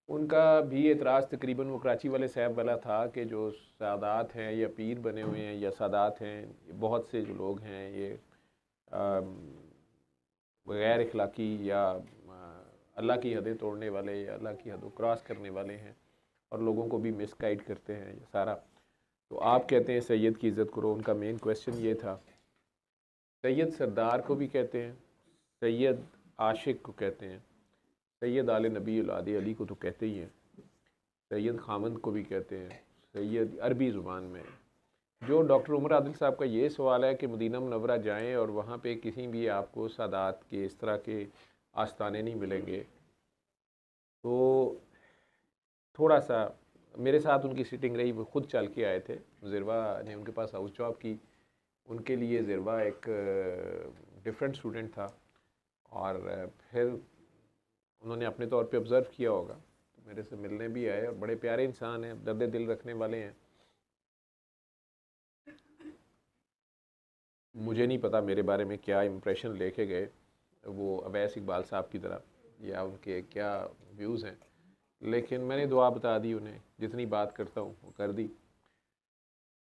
उनका भी एतराज़ तकरीबन वो कराची वाले साहब वाला था कि जो सादात हैं या पीर बने हुए हैं या सादात हैं, बहुत से जो लोग हैं ये गैर अखलाकी या अल्लाह की हदें तोड़ने वाले या अल्लाह की हदों क्रॉस करने वाले हैं और लोगों को भी मिसगाइड करते हैं ये सारा। तो आप कहते हैं सैयद की इज़्ज़त करो, उनका मेन क्वेश्चन ये था। सैयद सरदार को भी कहते हैं, सैयद आशिक को कहते हैं, सैयद आले नबी औलाद अली को तो कहते ही हैं, सैयद खामंद को भी कहते हैं, सैयद अरबी ज़ुबान में। जो डॉक्टर उमर आदिल साहब का ये सवाल है कि मदीना मुनव्वरा जाएं और वहाँ पे किसी भी आपको सादात के इस तरह के आस्ताने नहीं मिलेंगे, तो थोड़ा सा मेरे साथ उनकी सिटिंग रही, वो खुद चल के आए थे, ज़िरवा ने उनके पास हाउस जॉब की, उनके लिए ज़िरवा एक डिफरेंट स्टूडेंट था, और फिर उन्होंने अपने तौर पे ऑब्ज़र्व किया होगा, तो मेरे से मिलने भी आए, और बड़े प्यारे इंसान हैं, दर्द दिल रखने वाले हैं। मुझे नहीं पता मेरे बारे में क्या इम्प्रेशन लेके गए वो अवैस इकबाल साहब की तरह, या उनके क्या व्यूज़ हैं, लेकिन मैंने दुआ बता दी उन्हें, जितनी बात करता हूँ वो कर दी।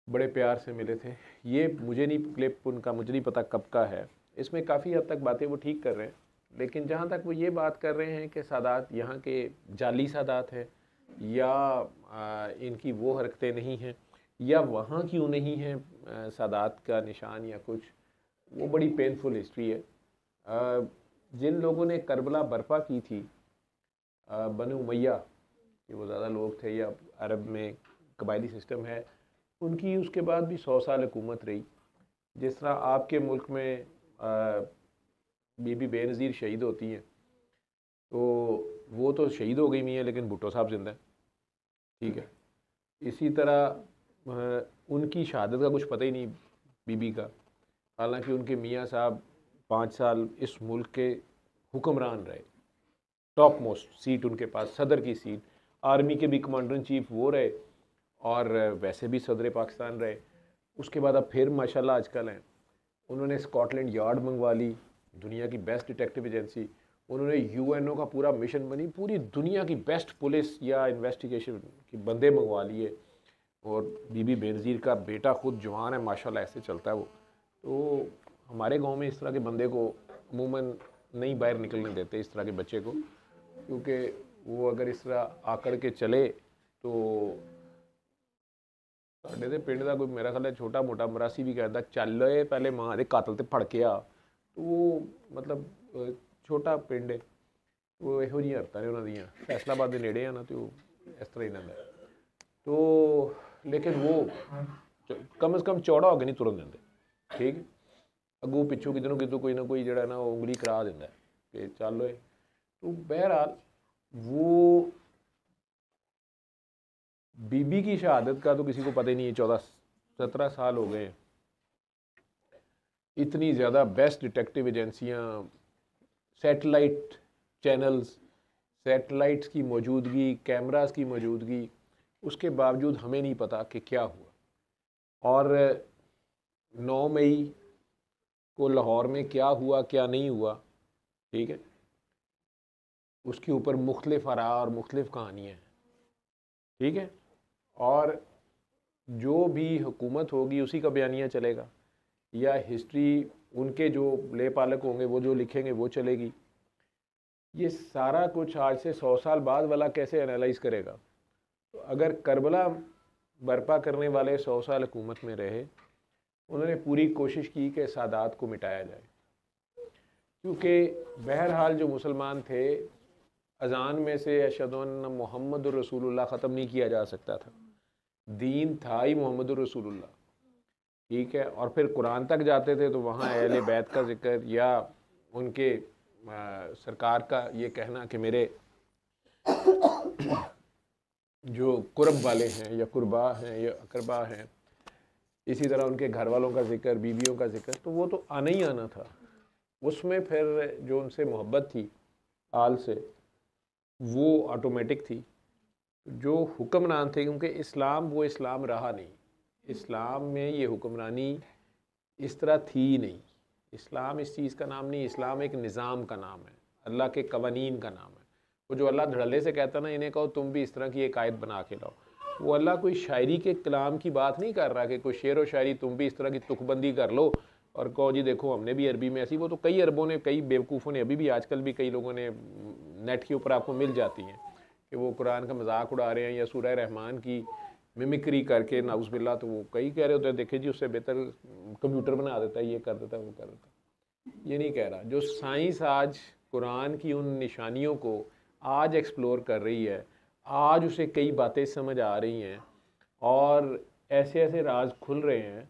बड़े प्यार से मिले थे। ये मुझे नहीं, क्लिप उनका मुझे नहीं पता कब का है, इसमें काफ़ी हद तक बातें वो ठीक कर रहे हैं, लेकिन जहाँ तक वो ये बात कर रहे हैं कि सादात यहाँ के जाली सादात हैं या इनकी वो हरकतें नहीं हैं या वहाँ क्यों नहीं है सादात का निशान या कुछ, वो बड़ी पेनफुल हिस्ट्री है। जिन लोगों ने करबला बर्पा की थी, बनु उमैया कि वो ज़्यादा लोग थे या अरब में कबायली सिस्टम है, उनकी उसके बाद भी 100 साल हुकूमत रही। जिस तरह आपके मुल्क में बीबी बेनज़ीर शहीद होती हैं, तो वो तो शहीद हो गई हुई है, लेकिन भुट्टो साहब जिंदा है, ठीक है। इसी तरह उनकी शहादत का कुछ पता ही नहीं बीबी का, हालांकि उनके मियाँ साहब 5 साल इस मुल्क के हुक्मरान रहे, टॉप मोस्ट सीट उनके पास, सदर की सीट, आर्मी के भी कमांडर इन चीफ वो रहे और वैसे भी सदर पाकिस्तान रहे। उसके बाद अब फिर माशाल्लाह आजकल हैं, उन्होंने स्कॉटलैंड यार्ड मंगवा ली, दुनिया की बेस्ट डिटेक्टिव एजेंसी, उन्होंने यूएनओ का पूरा मिशन बनी, पूरी दुनिया की बेस्ट पुलिस या इन्वेस्टिगेशन के बंदे मंगवा लिए, और बीबी बेनज़ीर का बेटा खुद जवान है माशाल्लाह, ऐसे चलता है वो। तो हमारे गांव में इस तरह के बंदे को अमूमन नहीं बाहर निकलने देते, इस तरह के बच्चे को, क्योंकि वो अगर इस तरह आकड़ के चले तो साढ़े दे पिंड का कोई मेरा ख्याल है छोटा मोटा मरासी भी कहता चल पहले मां दे कातल ते फड़ के आ, तो वो मतलब छोटा पिंड है, वो ਇਹੋ ਜਿਹੀਆਂ ਹਰਤਾਂ ਨੇ ਉਹਨਾਂ ਦੀਆਂ, फैसलाबाद के नेड़े आ ना, तो इस तरह ही ना है। तो लेकिन वो कम से कम चौड़ा होकर नहीं तुरन देंगे, ठीक है, अगू पिछू कितनों कितों कोई ना कोई जड़ा ना उंगली करा देता है कि चल होए। तो बहरहाल वो बीबी की शहादत का तो किसी को पता ही नहीं है, 14-17 साल हो गए, इतनी ज़्यादा बेस्ट डिटेक्टिव एजेंसियाँ, सैटेलाइट चैनल्स, सैटेलाइट्स की मौजूदगी, कैमरास की मौजूदगी, उसके बावजूद हमें नहीं पता कि क्या हुआ। और 9 मई को लाहौर में क्या हुआ क्या नहीं हुआ, ठीक है, उसके ऊपर मुख्तलिफ आरा और मुख्तलिफ कहानियाँ हैं, ठीक है, और जो भी हुकूमत होगी उसी का बयानिया चलेगा, या हिस्ट्री उनके जो लेपालक होंगे वो जो लिखेंगे वो चलेगी। ये सारा कुछ आज से 100 साल बाद वाला कैसे एनालाइज करेगा? तो अगर करबला बर्पा करने वाले 100 साल हुकूमत में रहे, उन्होंने पूरी कोशिश की कि सादात को मिटाया जाए, क्योंकि बहरहाल जो मुसलमान थे, अजान में से अशहदु अन्ना मुहम्मदुर रसूलुल्लाह ख़त्म नहीं किया जा सकता था, दीन था ही मुहम्मदुर रसूलुल्लाह, ठीक है। और फिर कुरान तक जाते थे तो वहाँ अहले बैत का जिक्र या उनके सरकार का ये कहना कि मेरे जो कुर्ब वाले हैं या कुर्बा हैं या अकरबा हैं, इसी तरह उनके घर वालों का जिक्र, बीवियों का जिक्र, तो वो तो आना ही आना था। उसमें फिर जो उनसे मोहब्बत थी आल से, वो ऑटोमेटिक थी। जो हुक्मरान थे, क्योंकि इस्लाम वो इस्लाम रहा नहीं, इस्लाम में ये हुक्मरानी इस तरह थी ही नहीं। इस्लाम इस चीज़ का नाम नहीं, इस्लाम एक निज़ाम का नाम है, अल्लाह के कवानीन का नाम है। वो जो अल्लाह धड़ल्ले से कहता ना, इन्हें कहो तुम भी इस तरह की एक आयत बना के लाओ, वो अल्लाह कोई शायरी के कलाम की बात नहीं कर रहा कि कोई शेर व शायरी तुम भी इस तरह की तुकबंदी कर लो और कहो जी देखो हमने भी अरबी में ऐसी। वो तो कई अरबों ने, कई बेवकूफ़ों ने, अभी भी आजकल भी कई लोगों ने नेट के ऊपर आपको मिल जाती हैं कि वो कुरान का मजाक उड़ा रहे हैं या सूरह रहमान की मिमिक्री करके नाउज़ुबिल्लाह। तो वो कई कह रहे होते हैं देखे जी उससे बेहतर कंप्यूटर बना देता है, ये कर देता है, वो कर देता है। ये नहीं कह रहा। जो साइंस आज कुरान की उन निशानियों को आज एक्सप्लोर कर रही है, आज उसे कई बातें समझ आ रही हैं और ऐसे ऐसे राज खुल रहे हैं,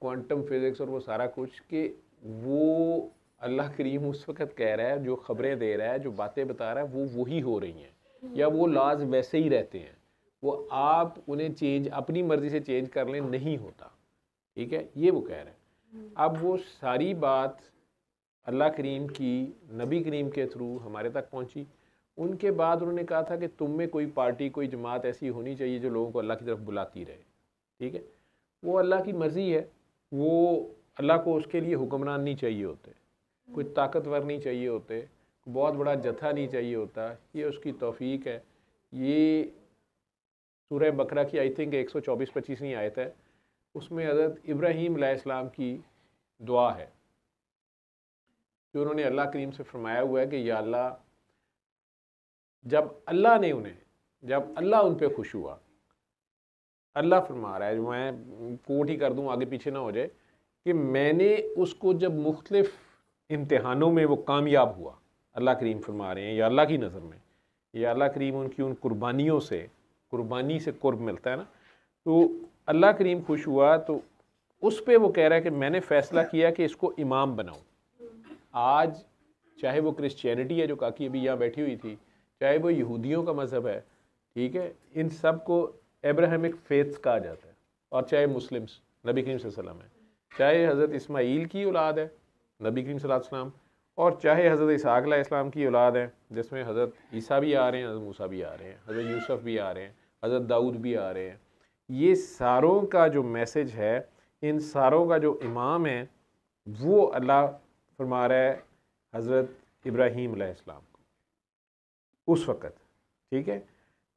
क्वांटम फिज़िक्स और वो सारा कुछ, कि वो अल्लाह करीम उस वक़्त कह रहा है, जो ख़बरें दे रहा है, जो बातें बता रहा है, वो वही हो रही हैं या वो लाज वैसे ही रहते हैं। वो आप उन्हें चेंज अपनी मर्ज़ी से चेंज कर लें नहीं होता, ठीक है, ये वो कह रहे हैं। अब वो सारी बात अल्लाह करीम की नबी करीम के थ्रू हमारे तक पहुँची। उनके बाद उन्होंने कहा था कि तुम में कोई पार्टी, कोई जमात ऐसी होनी चाहिए जो लोगों को अल्लाह की तरफ बुलाती रहे, ठीक है। वो अल्लाह की मर्ज़ी है, वो अल्लाह को उसके लिए हुक्मरान नहीं चाहिए होते, कोई ताकतवर नहीं चाहिए होते, बहुत बड़ा जत्था नहीं चाहिए होता, ये उसकी तौफीक है। ये सूरह बकरा की आई थिंक 124-25वीं आयत है, उसमें हज़रत इब्राहीम अलैहिस्सलाम की दुआ है जो उन्होंने अल्लाह करीम से फरमाया हुआ है कि या अल्लाह, जब अल्लाह उन पे खुश हुआ, अल्लाह फरमा रहा है, जो मैं कोट ही कर दूं आगे पीछे ना हो जाए, कि मैंने उसको जब मुख्तलिफ इम्तिहानों में वो कामयाब हुआ, अल्लाह करीम फरमा रहे हैं या अल्लाह की नज़र में, या अल्लाह करीम उनकी उन कुर्बानियों से, कुर्बानी से कुर्ब मिलता है ना, तो अल्लाह करीम खुश हुआ। तो उस पर वो कह रहा है कि मैंने फ़ैसला किया कि इसको इमाम बनाऊँ। आज चाहे वो क्रिश्चियनिटी है जो काकी अभी यहाँ बैठी हुई थी, चाहे वो यहूदियों का मज़हब है, ठीक है, इन सब को एब्राहमिक फेथ्स कहा जाता है और चाहे मुस्लिम्स नबी करीम सल्लल्लाहु अलैहि वसल्लम है, चाहे हज़रत इस्माईल की औलाद है नबी करीम सल्लल्लाहु अलैहि वसल्लम, और चाहे हज़रत इसहाक़ अलैहिस्सलाम की औलाद है जिसमें हज़रत ईसा भी आ रहे हैं, हज़रत मूसा भी आ रहे हैं, हज़रत यूसुफ भी आ रहे हैं, हज़रत दाऊद भी आ रहे हैं। ये सारों का जो मैसेज है, इन सारों का जो इमाम है वो अल्लाह फरमा रहा है हज़रत इब्राहीम अलैहिस्सलाम को उस वक़्त, ठीक है।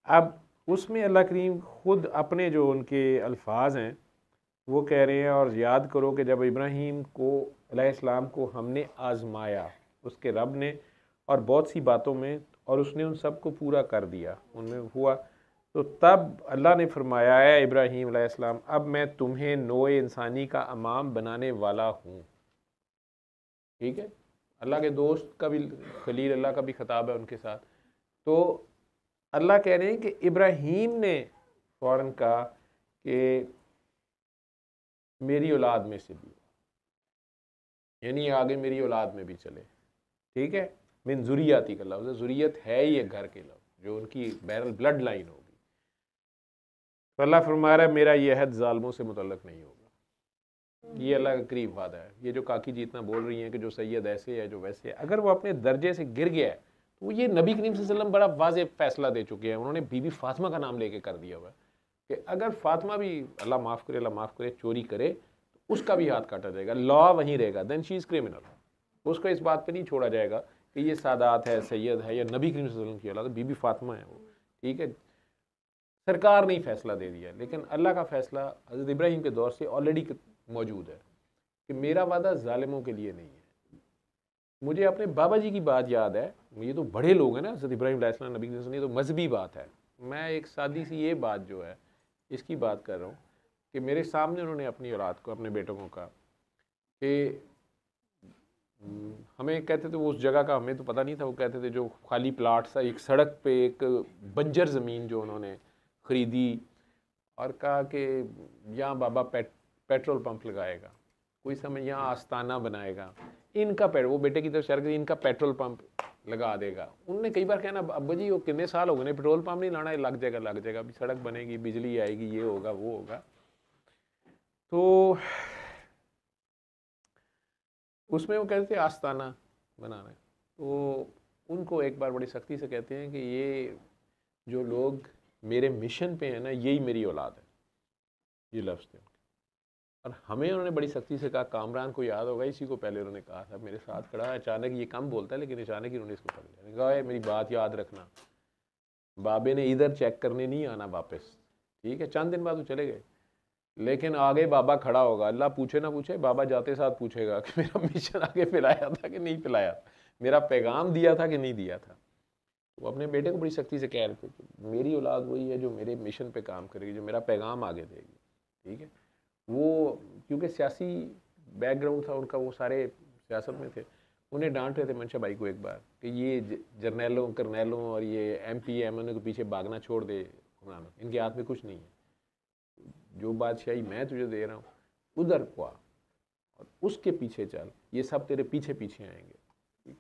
अब उसमें अल्लाह करीम ख़ुद अपने जो उनके अल्फाज हैं वो कह रहे हैं, और याद करो कि जब इब्राहीम को अलैहिस्सलाम को हमने आज़माया उसके रब ने और बहुत सी बातों में, और उसने उन सब को पूरा कर दिया, उनमें हुआ, तो तब अल्लाह ने फरमाया है इब्राहीम अलैहिस्सलाम अब मैं तुम्हें नोए इंसानी का इमाम बनाने वाला हूँ, ठीक है। अल्लाह के दोस्त का भी, खलील अल्लाह का भी खिताब है उनके साथ। तो अल्लाह कह रहे हैं कि इब्राहीम ने फ़ौरन कहा कि मेरी औलाद में से भी, यानी आगे मेरी औलाद में भी चले, ठीक है। मिन ज़ुरियती का लफ्ज़, ज़ुरियत है ही एक घर के लफ्ज़ जो उनकी बैरल ब्लड लाइन होगी। तो अल्लाह फरमा रहा है मेरा ये अहद ज़ालिमों से मुतल्लक़ नहीं होगा। ये अल्लाह का करीब वादा है। ये जो काकी जी इतना बोल रही हैं कि जो सैयद ऐसे है जो वैसे है, अगर वो अपने दर्जे से गिर गया है तो ये नबी करीम सल्लल्लाहु अलैहि वसल्लम बड़ा वाज़ेह फैसला दे चुके हैं। उन्होंने बीबी फातिमा का नाम लेके कर दिया हुआ है कि अगर फातिमा भी अल्लाह माफ़ करे चोरी करे तो उसका भी हाथ काटा जाएगा, लॉ वहीं रहेगा, देन शी इज़ क्रिमिनल। उसको इस बात पे नहीं छोड़ा जाएगा कि ये सादात है, सैयद है या नबी करीम सल्लल्लाहु अलैहि वसल्लम की औलाद, बीबी फातिमा है वो, ठीक है। सरकार ने फैसला दे दिया, लेकिन अल्लाह का फैसला हज़रत इब्राहीम के दौर से ऑलरेडी मौजूद है कि मेरा वादा ज़ालिमों के लिए नहीं है। मुझे अपने बाबा जी की बात याद है, ये तो बड़े लोग हैं ना हज़रत इब्राहीम अलैहिस्सलाम नबी के, ये तो मजहबी बात है। मैं एक सादी सी ये बात जो है इसकी बात कर रहा हूँ कि मेरे सामने उन्होंने अपनी औलाद को, अपने बेटों को कहा कि हमें कहते थे, वो उस जगह का हमें तो पता नहीं था, वो कहते थे जो खाली प्लाट सा एक सड़क पे एक बंजर ज़मीन जो उन्होंने ख़रीदी और कहा कि यहाँ बाबा पेट्रोल पंप लगाएगा, कोई समय यहाँ आस्ताना बनाएगा, इनका वो बेटे की तरफ शर्त इनका पेट्रोल पंप लगा देगा। उनने कई बार कहना अब्बा जी वो कितने साल हो गए पेट्रोल पंप नहीं लाना, लग जाएगा, अभी सड़क बनेगी, बिजली आएगी, ये होगा वो होगा। तो उसमें वो कहते थे आस्ताना बनाना है। तो उनको एक बार बड़ी सख्ती से कहते हैं कि ये जो लोग मेरे मिशन पे हैं ना, यही मेरी औलाद है, ये लफ्ज़ थे। और हमें उन्होंने बड़ी सख्ती से कहा, कामरान को याद होगा, इसी को पहले उन्होंने कहा था, मेरे साथ खड़ा है, अचानक ये कम बोलता है लेकिन अचानक ही उन्होंने इसको पकड़ लिया, कहा मेरी बात याद रखना, बाबे ने इधर चेक करने नहीं आना वापस, ठीक है। चंद दिन बाद वो चले गए, लेकिन आगे बाबा खड़ा होगा, अल्लाह पूछे ना पूछे, बाबा जाते साथ पूछेगा कि मेरा मिशन आगे फैलाया था कि नहीं फैलाया, मेरा पैगाम दिया था कि नहीं दिया था। वो अपने बेटे को बड़ी सख्ती से कह रहे थे कि मेरी औलाद वही है जो मेरे मिशन पे काम करेगी, जो मेरा पैगाम आगे देगी, ठीक है। वो क्योंकि सियासी बैकग्राउंड था उनका, वो सारे सियासत में थे, उन्हें डांट रहे थे मंशा भाई को एक बार कि ये जर्नैलों करनैलों और ये MP MNA के पीछे भागना छोड़ दे, इनके हाथ में कुछ नहीं है, जो बादशाही मैं तुझे दे रहा हूँ उधर को आ और उसके पीछे चल, ये सब तेरे पीछे पीछे आएंगे।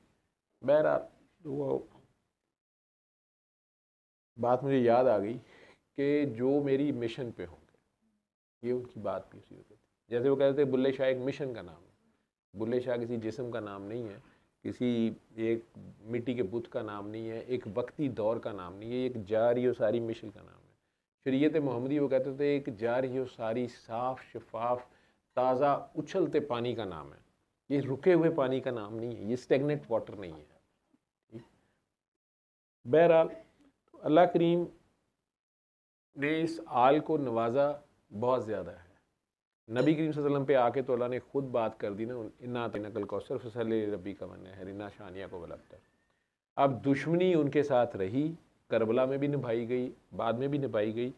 बहरहाल वो बात मुझे याद आ गई कि जो मेरी मिशन पे होंगे, ये उनकी बात भी उसी होती थी। जैसे वो कहते थे बुल्ले शाह एक मिशन का नाम है, बुल्ले शाह किसी जिस्म का नाम नहीं है, किसी एक मिट्टी के बुत का नाम नहीं है, एक वक्ती दौर का नाम नहीं है, एक जारी और सारी मिशन का नाम है। शरीयत मोहम्मदी वो कहते थे एक जारी और सारी साफ़ शफाफ ताज़ा उछलते पानी का नाम है, ये रुके हुए पानी का नाम नहीं है, ये स्टेगनेट वाटर नहीं है। बहरहाल अल्लाह करीम ने इस आल को नवाजा बहुत ज़्यादा है। नबी करीम सल्लल्लाहु अलैहि वसल्लम पे आके तो अल्लाह ने ख़ुद बात कर दी ना, इन्ना नकल कौसर फसले रबी का मन है रिना शानिया को बलबतर। अब दुश्मनी उनके साथ रही, करबला में भी निभाई गई, बाद में भी निभाई गई,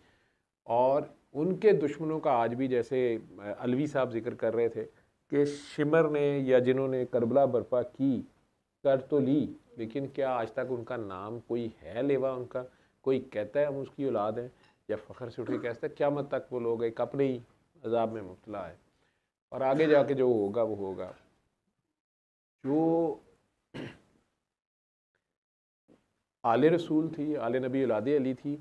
और उनके दुश्मनों का आज भी, जैसे अलवी साहब जिक्र कर रहे थे कि शिमर ने या जिन्होंने करबला बर्पा की कर तो ली, लेकिन क्या आज तक उनका नाम कोई है लेवा उनका, कोई कहता है हम उसकी औलाद हैं, या फ़ख्र से उठ के कहता है क़यामत तक वो लोग एक अपने ही अजाब में मुब्तला है, और आगे जाके जो होगा वो होगा। जो आले रसूल थी, आले नबी औलाद अली थी,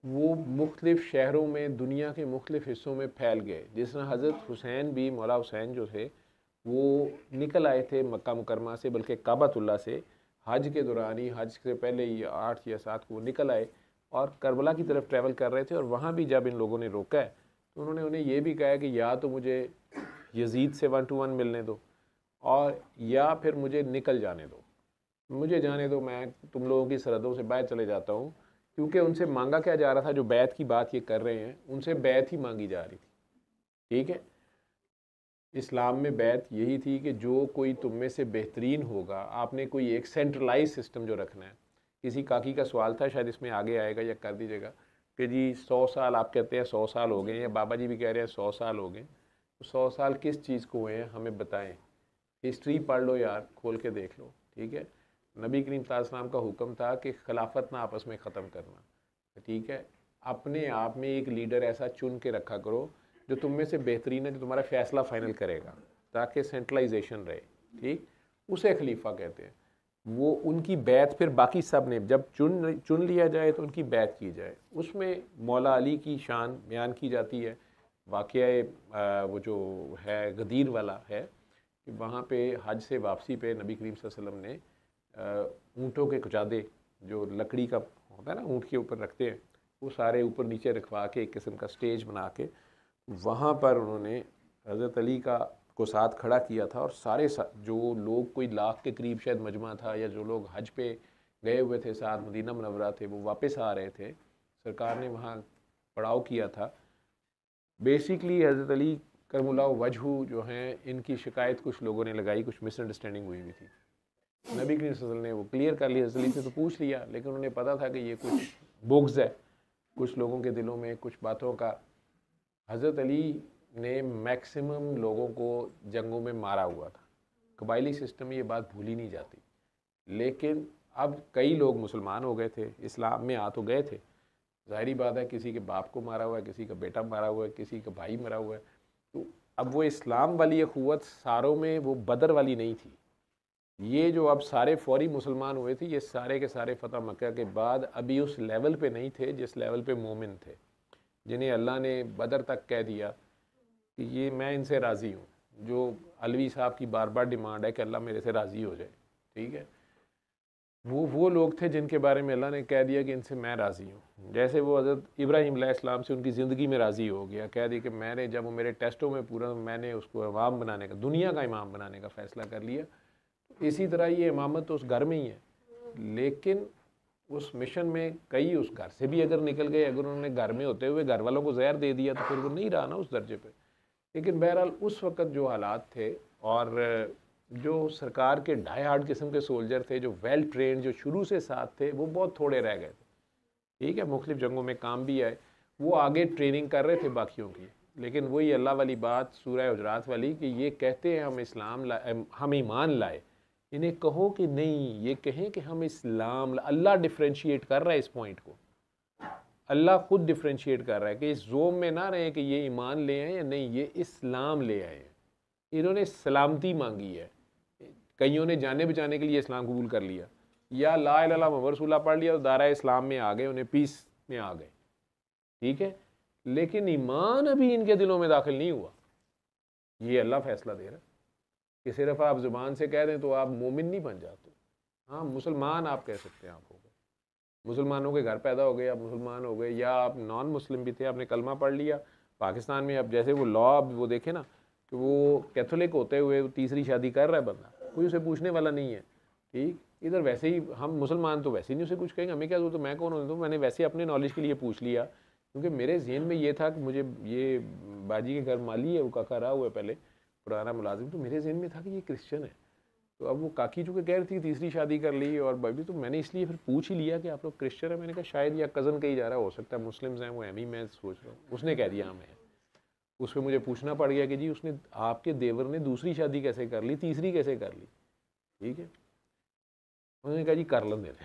वो मुख्तलिफ़ शहरों में, दुनिया के मुख्तलिफ़ हिस्सों में फैल गए। जिस तरह हज़रत हुसैन भी, मौला हुसैन जो थे वो निकल आए थे मक्का मुकरमा से, बल्कि काबतुल्लाह से हज के दौरान ही, हज से पहले ही 8 या 7 को वो निकल आए और करबला की तरफ ट्रैवल कर रहे थे। और वहाँ भी जब इन लोगों ने रोका है तो उन्होंने उन्हें ये भी कहा कि या तो मुझे यजीद से 1 to 1 मिलने दो और या फिर मुझे निकल जाने दो, मुझे जाने दो, मैं तुम लोगों की सरहदों से बाहर चले जाता हूँ। क्योंकि उनसे मांगा क्या जा रहा था, जो बैत की बात ये कर रहे हैं उनसे बैत ही मांगी जा रही थी। ठीक है, इस्लाम में बैत यही थी कि जो कोई तुम में से बेहतरीन होगा, आपने कोई एक सेंट्रलाइज सिस्टम जो रखना है। किसी काकी का सवाल था, शायद इसमें आगे आएगा या कर दीजिएगा, कि जी 100 साल आप कहते हैं 100 साल हो गए, या बाबा जी भी कह रहे हैं 100 साल हो गए, तो 100 साल किस चीज़ को हुए हैं हमें बताएं। हिस्ट्री पढ़ लो यार, खोल के देख लो। ठीक है, नबी करीम सल्लल्लाहु अलैहि वसल्लम का हुक्म था कि खिलाफत ना आपस में ख़त्म करना। ठीक है, अपने आप में एक लीडर ऐसा चुन के रखा करो जो तुम में से बेहतरीन है, जो तुम्हारा फ़ैसला फ़ाइनल करेगा, ताकि सेंट्रलाइजेशन रहे। ठीक, उसे खलीफा कहते हैं। वो उनकी बैत फिर बाकी सब ने जब चुन लिया जाए तो उनकी बैत की जाए। उसमें मौला अली की शान बयान की जाती है। वाक़या वो जो है गदीर वाला है कि वहाँ पे हज से वापसी पे नबी करीम सल्लल्लाहु अलैहि वसल्लम ने ऊँटों के कुचादे, जो लकड़ी का होता है ना, ऊँट के ऊपर रखते हैं, वो सारे ऊपर नीचे रखवा के एक किस्म का स्टेज बना के वहाँ पर उन्होंने हज़रत अली को साथ खड़ा किया था। और सारे जो लोग, कोई लाख के करीब शायद मजमा था, या जो लोग हज पे गए हुए थे साथ मदीना मुनव्वरा थे, वो वापस आ रहे थे, सरकार ने वहाँ पड़ाव किया था। बेसिकली हज़रत अली करमुल्लाह वजहू जो हैं, इनकी शिकायत कुछ लोगों ने लगाई, कुछ मिसअंडरस्टैंडिंग हुई थी। नबी करीम सल्लल्लाहु अलैहि वसल्लम ने वो क्लियर कर लिया, हज़रत अली से तो पूछ लिया, लेकिन उन्हें पता था कि ये कुछ बुग़्ज़ है कुछ लोगों के दिलों में, कुछ बातों का। हज़रत अली ने मैक्सिमम लोगों को जंगों में मारा हुआ था। कबायली सिस्टम में ये बात भूली नहीं जाती। लेकिन अब कई लोग मुसलमान हो गए थे, इस्लाम में आ तो गए थे, ज़ाहिरी बात है किसी के बाप को मारा हुआ है, किसी का बेटा मारा हुआ है, किसी का भाई मरा हुआ है। तो अब वो इस्लाम वाली अखुवत सारों में वो बदर वाली नहीं थी। ये जो अब सारे फौरी मुसलमान हुए थे, ये सारे के सारे फ़तह मक्का के बाद अभी उस लेवल पे नहीं थे जिस लेवल पे मोमिन थे, जिन्हें अल्लाह ने बदर तक कह दिया कि ये मैं इनसे राज़ी हूँ। जो अलवी साहब की बार बार डिमांड है कि अल्लाह मेरे से राज़ी हो जाए। ठीक है, वो लोग थे जिनके बारे में अल्लाह ने कह दिया कि इनसे मैं राज़ी हूँ। जैसे वो हज़रत इब्राहीम अलैहिस्सलाम से उनकी ज़िंदगी में राज़ी हो गया, कह दिया कि मैंने, जब वो मेरे टेस्टों में पूरा, मैंने उसको इमाम बनाने का, दुनिया का इमाम बनाने का फ़ैसला कर लिया। इसी तरह ये इमामत तो उस घर में ही है, लेकिन उस मिशन में कई उस घर से भी अगर निकल गए, अगर उन्होंने घर में होते हुए घर वालों को जहर दे दिया तो फिर वो नहीं रहा ना उस दर्जे पे। लेकिन बहरहाल उस वक़्त जो हालात थे, और जो सरकार के डाई हार्ड किस्म के सोल्जर थे, जो वेल ट्रेंड, जो शुरू से साथ थे, वो बहुत थोड़े रह गए थे। ठीक है, मुख्तलिफ जंगों में काम भी आए, वो आगे ट्रेनिंग कर रहे थे बाकियों की। लेकिन वही अल्लाह वाली बात सूरह हुजरात वाली कि ये कहते हैं हम ईमान लाए, इन्हें कहो कि नहीं, ये कहें कि हम इस्लाम। अल्लाह डिफ्रेंशिएट कर रहा है इस पॉइंट को, अल्लाह खुद डिफ्रेंशिएट कर रहा है कि इस जोम में ना रहे कि ये ईमान ले आए या नहीं, ये इस्लाम ले आए हैं। इन्होंने सलामती मांगी है। कईयों ने जाने बचाने के लिए इस्लाम कबूल कर लिया, या ला इलाहा इल्लल्लाह मुहम्मद रसूलुल्लाह पढ़ लिया, तो दायरा इस्लाम में आ गए, उन्हें पीस में आ गए। ठीक है, लेकिन ईमान अभी इनके दिलों में दाखिल नहीं हुआ। ये अल्लाह फैसला दे रहा है कि सिर्फ आप ज़ुबान से कह दें तो आप मोमिन नहीं बन जाते। हाँ, मुसलमान आप कह सकते हैं, आप हो गए, मुसलमानों के घर पैदा हो गए, आप मुसलमान हो गए, या आप नॉन मुस्लिम भी थे, आपने कलमा पढ़ लिया। पाकिस्तान में अब जैसे वो लॉ, अब वो देखे ना कि वो कैथोलिक होते हुए वो तीसरी शादी कर रहा है बंदा, कोई उसे पूछने वाला नहीं है। ठीक, इधर वैसे ही हम मुसलमान तो वैसे ही नहीं उसे कुछ कहेंगे, हमें क्या जरूरत, तो मैं कौन हूँ, तो मैंने वैसे अपने नॉलेज के लिए पूछ लिया, क्योंकि मेरे जहन में ये था कि मुझे, ये बाजी के घर माली है, वो काका रहा हुआ है पहले, पुराना मुलाजिम, तो मेरे जहन में था कि ये क्रिश्चियन है। तो अब वो काकी चूँकि कह रही थी तीसरी शादी कर ली और भाभी, तो मैंने इसलिए फिर पूछ ही लिया कि आप लोग क्रिश्चियन है। मैंने कहा शायद या कज़न कहीं जा रहा हो सकता है मुस्लिम्स हैं, वो एम ही मैं सोच रहा हूँ। उसने कह दिया हमें, उस पर मुझे पूछना पड़ गया कि जी उसने, आपके देवर ने दूसरी शादी कैसे कर ली, तीसरी कैसे कर ली। ठीक है, उन्होंने कहा जी कर लो मेरे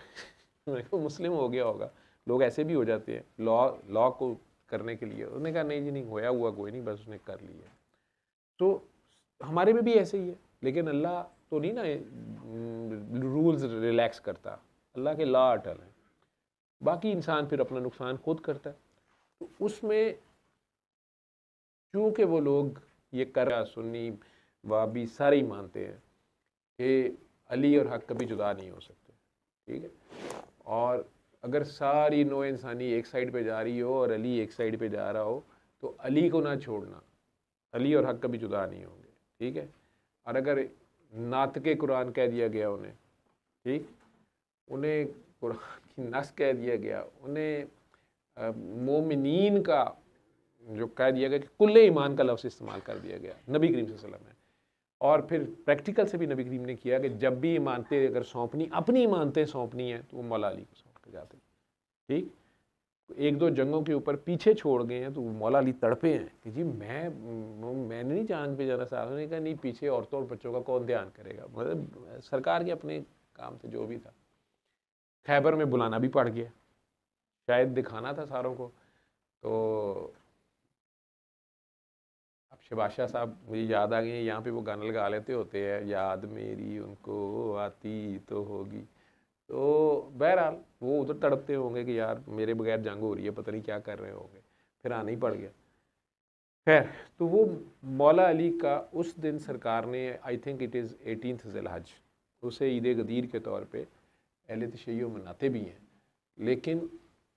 मैंने कहा मुस्लिम हो गया होगा, लोग ऐसे भी हो जाते हैं लॉ को करने के लिए। उन्होंने कहा नहीं जी नहीं, होया हुआ कोई नहीं, बस उसने कर लिया। तो हमारे में भी ऐसे ही है, लेकिन अल्लाह तो नहीं ना रूल्स रिलैक्स करता, अल्लाह के लॉ अटल है। बाकी इंसान फिर अपना नुकसान खुद करता है। तो उसमें चूँकि वो लोग ये कर सुन्नी वाबी सारे ही मानते हैं कि अली और हक कभी जुदा नहीं हो सकते, ठीक है, और अगर सारी नो इंसानी एक साइड पे जा रही हो और अली एक साइड पे जा रहा हो तो अली को ना छोड़ना, अली और हक कभी जुदा नहीं होंगे, ठीक है। और अगर नातके कुरान कह दिया गया उन्हें, ठीक, उन्हें कुरान की नस कह दिया गया, उन्हें मोमिनीन का जो कह दिया गया कि कुल्ले ईमान का लफ्ज़ इस्तेमाल कर दिया गया नबी करीम सल्लल्लाहु अलैहि वसल्लम ने। और फिर प्रैक्टिकल से भी नबी करीम ने किया कि जब भी इमानतें अगर सौंपनी, अपनी इमानतें सौंपनी है तो वो मौला अली को सौंप के जाते हैं, ठीक। एक दो जंगों के ऊपर पीछे छोड़ गए हैं तो मौला अली तड़पे हैं कि जी मैंने नहीं जान पे जाना। साहब ने कहा नहीं, पीछे औरतों और बच्चों का कौन ध्यान करेगा, मतलब सरकार के अपने काम से जो भी था। खैबर में बुलाना भी पड़ गया, शायद दिखाना था सारों को। तो अब शबाशाह साहब मुझे याद आ गए, यहाँ पे वो गाना लगा लेते होते हैं, याद मेरी उनको आती तो होगी। तो बहरहाल वो उधर तड़पते होंगे कि यार मेरे बगैर जंग हो रही है, पता नहीं क्या कर रहे होंगे, फिर आना ही पड़ गया। खैर, तो वो मौला अली का उस दिन सरकार ने, आई थिंक इट इज़ 18 ज़िलहज, उसे ईद गदीर के तौर पे अहले तशय्यो मनाते भी हैं, लेकिन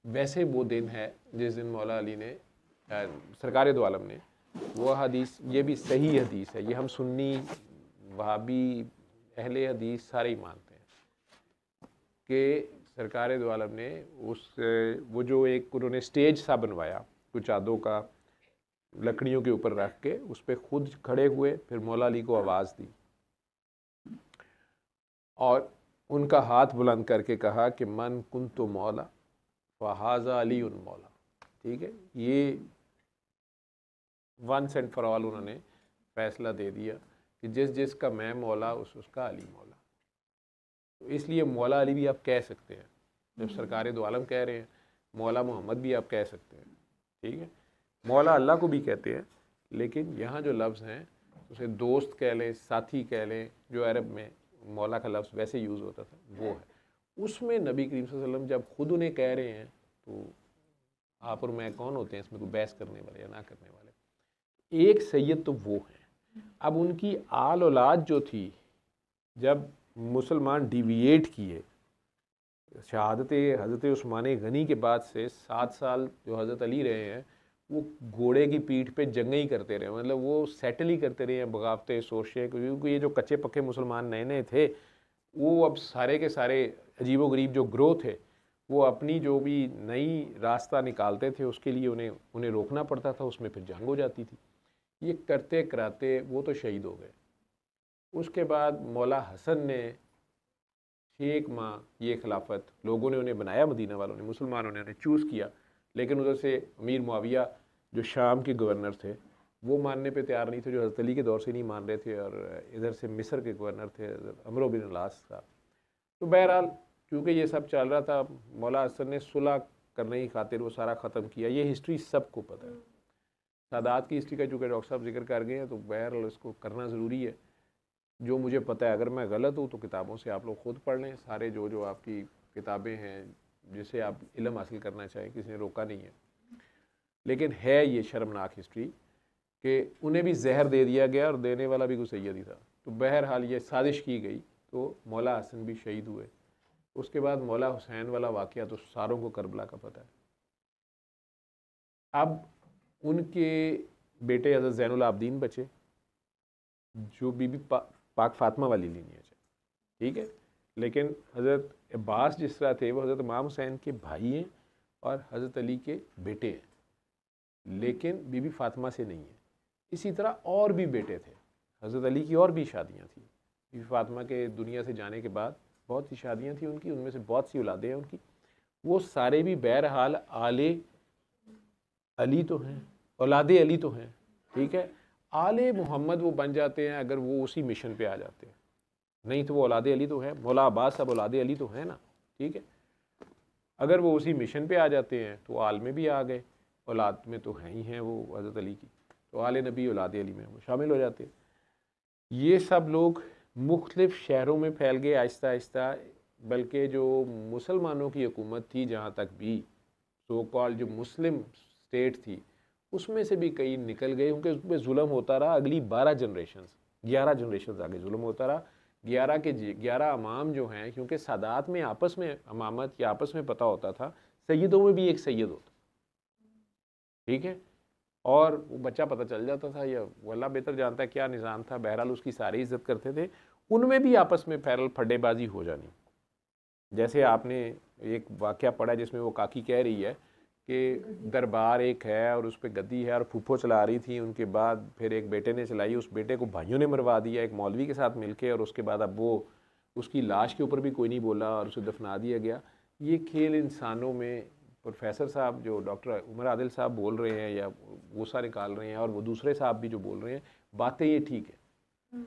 वैसे वो दिन है जिस दिन मौला अली ने, सरकार दो आलम ने, वो हदीस, ये भी सही हदीस है, ये हम सुन्नी वहाबी अहले हदीस सारे ही मानते हैं कि सरकार दो आलम ने वो जो एक उन्होंने स्टेज सा बनवाया कुछ आदों का लकड़ियों के ऊपर रख के, उस पर खुद खड़े हुए, फिर मौला अली को आवाज़ दी और उनका हाथ बुलंद करके कहा कि मन कुन तो मौला फ़हाज़ा अली उन मौला, ठीक है। ये वंस एंड फॉर ऑल उन्होंने फैसला दे दिया कि जिस जिसका मैं मौला उसका अली मौला। तो इसलिए मौला अली भी आप कह सकते हैं, जब सरकार दो आलम कह रहे हैं, मौला मोहम्मद भी आप कह सकते हैं, ठीक है। मौला अल्लाह को भी कहते हैं, लेकिन यहाँ जो लफ्ज़ हैं उसे दोस्त कह लें, साथी कह लें, जो अरब में मौला का लफ्ज़ वैसे यूज़ होता था वो है। उसमें नबी करीम सल्लल्लाहु अलैहि वसल्लम जब खुद उन्हें कह रहे हैं तो आप और मैं कौन होते हैं इसमें कोई बहस करने वाले या ना करने वाले। एक सैयद तो वो हैं। अब उनकी आल औलाद जो थी, जब मुसलमान डिविएट किए, शहादत हज़रत उस्मान गनी के बाद से 7 साल जो हज़रत अली रहे हैं, वो घोड़े की पीठ पे जंगें ही करते रहे, मतलब वो सेटल ही करते रहे हैं, बगावतें सोचे, क्योंकि ये जो कच्चे पक्के मुसलमान नए नए थे, वो अब सारे के सारे अजीब व गरीब जो ग्रोह थे, वो अपनी जो भी नई रास्ता निकालते थे उसके लिए उन्हें रोकना पड़ता था, उसमें फिर जंग हो जाती थी। ये करते कराते वो तो शहीद हो गए। उसके बाद मौला हसन ने 6 माह ये खिलाफत, लोगों ने उन्हें बनाया, मदीना वालों ने, मुसलमानों ने उन्हें चूज़ किया, लेकिन उधर से अमीर मुआविया जो शाम के गवर्नर थे वो मानने पे तैयार नहीं थे, जो हज़रत अली के दौर से नहीं मान रहे थे, और इधर से मिस्र के गवर्नर थे अमरो बिन लास साहब। तो बहरहाल क्योंकि ये सब चल रहा था, मौला हसन ने सुलह करने की खातिर वो सारा ख़त्म किया। ये हिस्ट्री सबको पता है, सादात की हिस्ट्री का चूँकि डॉक्टर साहब जिक्र कर गए हैं तो बहरहाल इसको करना ज़रूरी है। जो मुझे पता है, अगर मैं गलत हूँ तो किताबों से आप लोग खुद पढ़ लें, सारे जो आपकी किताबें हैं जिसे आप इल्म हासिल करना चाहें, किसी ने रोका नहीं है। लेकिन है ये शर्मनाक हिस्ट्री कि उन्हें भी जहर दे दिया गया और देने वाला भी कोई सैयद ही था। तो बहरहाल ये साजिश की गई, तो मौला हसन भी शहीद हुए। उसके बाद मौला हुसैन वाला वाक़या तो सारों को करबला का पता है। अब उनके बेटे हज़रत ज़ैनुल आबदीन बचे, जो बीबी पाक फातिमा वाली लीनियज है, ठीक है। लेकिन हज़रत अब्बास जिस तरह थे वो हज़रत इमाम हुसैन के भाई हैं और हज़रत अली के बेटे हैं, लेकिन बीबी फातिमा से नहीं है। इसी तरह और भी बेटे थे, हज़रत अली की और भी शादियाँ थी। बीबी फातिमा के दुनिया से जाने के बाद बहुत सी शादियाँ थी उनकी, उनमें से बहुत सी औलादें हैं उनकी। वो सारे भी बहरहाल आले अली तो हैं, औलादे अली तो हैं, ठीक है। आले मोहम्मद वो बन जाते हैं अगर वो उसी मिशन पे आ जाते हैं, नहीं तो वो औलादे अली तो है। मौला अब्बास सब औलादे अली तो है ना, ठीक है। अगर वो उसी मिशन पे आ जाते हैं तो आल में भी आ गए, औलाद में तो हैं ही हैं वो हज़रत अली की, तो आले नबी औलादे अली में वो शामिल हो जाते हैं। ये सब लोग मुख्तलिफ़ शहरों में फैल गए आहिस्ता आहिस्ता। बल्कि जो मुसलमानों की हुकूमत थी जहाँ तक भी, सो कॉल जो मुस्लिम स्टेट थी, उसमें से भी कई निकल गए, क्योंकि उस पर जुल्म होता रहा। अगली 11 जनरेशन आगे जुल्म होता रहा। 11 अमाम जो हैं, क्योंकि सादात में आपस में अमामत या आपस में पता होता था, सैयदों में भी एक सैयद होता, ठीक है, और वो बच्चा पता चल जाता था, या वो अल्लाह बेहतर जानता है क्या निज़ाम था, बहरहाल उसकी सारी इज्जत करते थे। उनमें भी आपस में फैरल फड्डेबाजी हो जानी। जैसे आपने एक वाक़या पढ़ा जिसमें वो काकी कह रही है कि दरबार एक है और उस पर गद्दी है और फूफो चला रही थी, उनके बाद फिर एक बेटे ने चलाई, उस बेटे को भाइयों ने मरवा दिया एक मौलवी के साथ मिलके, और उसके बाद अब वो उसकी लाश के ऊपर भी कोई नहीं बोला और उसे दफना दिया गया। ये खेल इंसानों में प्रोफेसर साहब जो डॉक्टर उमर आदिल साहब बोल रहे हैं या वो सारे निकाल रहे हैं, और वो दूसरे साहब भी जो बोल रहे हैं, बातें ये ठीक है,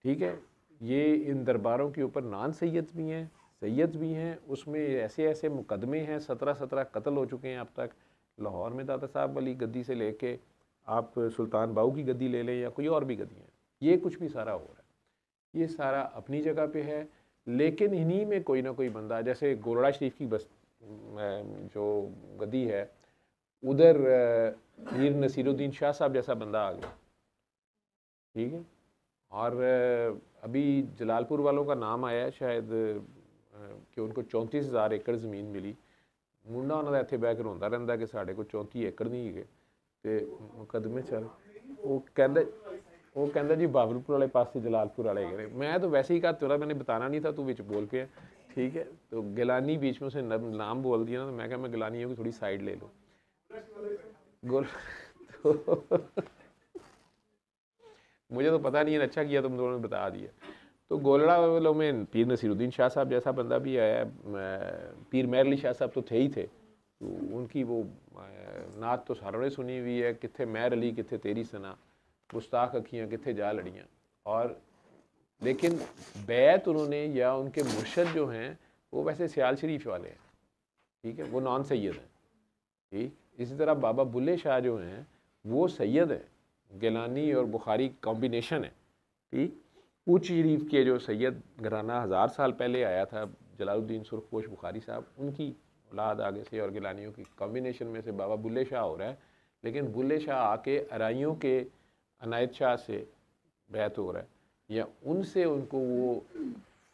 ठीक है। ये इन दरबारों के ऊपर नान सैयद भी हैं, सैयद भी हैं, उसमें ऐसे ऐसे मुकदमे हैं, 17 कत्ल हो चुके हैं अब तक। लाहौर में दादा साहब वाली गद्दी से लेके आप सुल्तान बाहू की गद्दी ले लें या कोई और भी गद्दी हैं, ये कुछ भी सारा हो रहा है। ये सारा अपनी जगह पे है, लेकिन इन्हीं में कोई ना कोई बंदा, जैसे गोलड़ा शरीफ की बस जो गद्दी है, उधर मीर नसीरुद्दीन शाह साहब जैसा बंदा आ गया, ठीक है। और अभी जलालपुर वालों का नाम आया शायद कि उनको 34,000 एकड़ ज़मीन मिली। मुंडा उन्होंने इत्थे बह के रोंदा रहिंदा कि साढ़े को 34 एकड़ नहीं है, तो मुकदमे चल, वो कहता जी बाबरपुर वाले पास जलालपुर वाले गए। मैं तो वैसे ही कहा, तेरा मैंने बताना नहीं था, तू विच बोल पे, ठीक है। तो गिलानी बीच में उसे नाम बोल दिया ना, तो मैं कहा मैं गिलानियों की थोड़ी साइड ले लूँ। मुझे तो पता नहीं है, अच्छा किया तुम दोनों ने बता दिया। तो गोलड़ा वालों में पीर नसीरुद्दीन शाह साहब जैसा बंदा भी आया, पीर मेहर अली शाह साहब तो थे ही थे, तो उनकी वो नात तो सारों ने सुनी हुई है, कित्थे मेहर अली कित्थे तेरी सना, गुस्ताख अखियाँ कित्थे जा लड़ियाँ। और लेकिन बैत उन्होंने या उनके मुर्शद जो हैं वो वैसे सियाल शरीफ वाले हैं, ठीक है, वो नॉन सैयद हैं, ठीक। इसी तरह बाबा बुल्ले शाह जो हैं वो सैयद हैं, गिलानी और बुखारी कॉम्बिनेशन है, ठीक। उच्च शरीफ के जो सैयद घराना 1000 साल पहले आया था, जलालुद्दीन सुरखपोश बुखारी साहब, उनकी औलाद आगे से और गिलानियों की कॉम्बिनेशन में से बाबा बुल्ले शाह हो रहा है। लेकिन बुल्ले शाह आके अराइयों के अनायत शाह से बैत हो रहा है, या उनसे उनको वो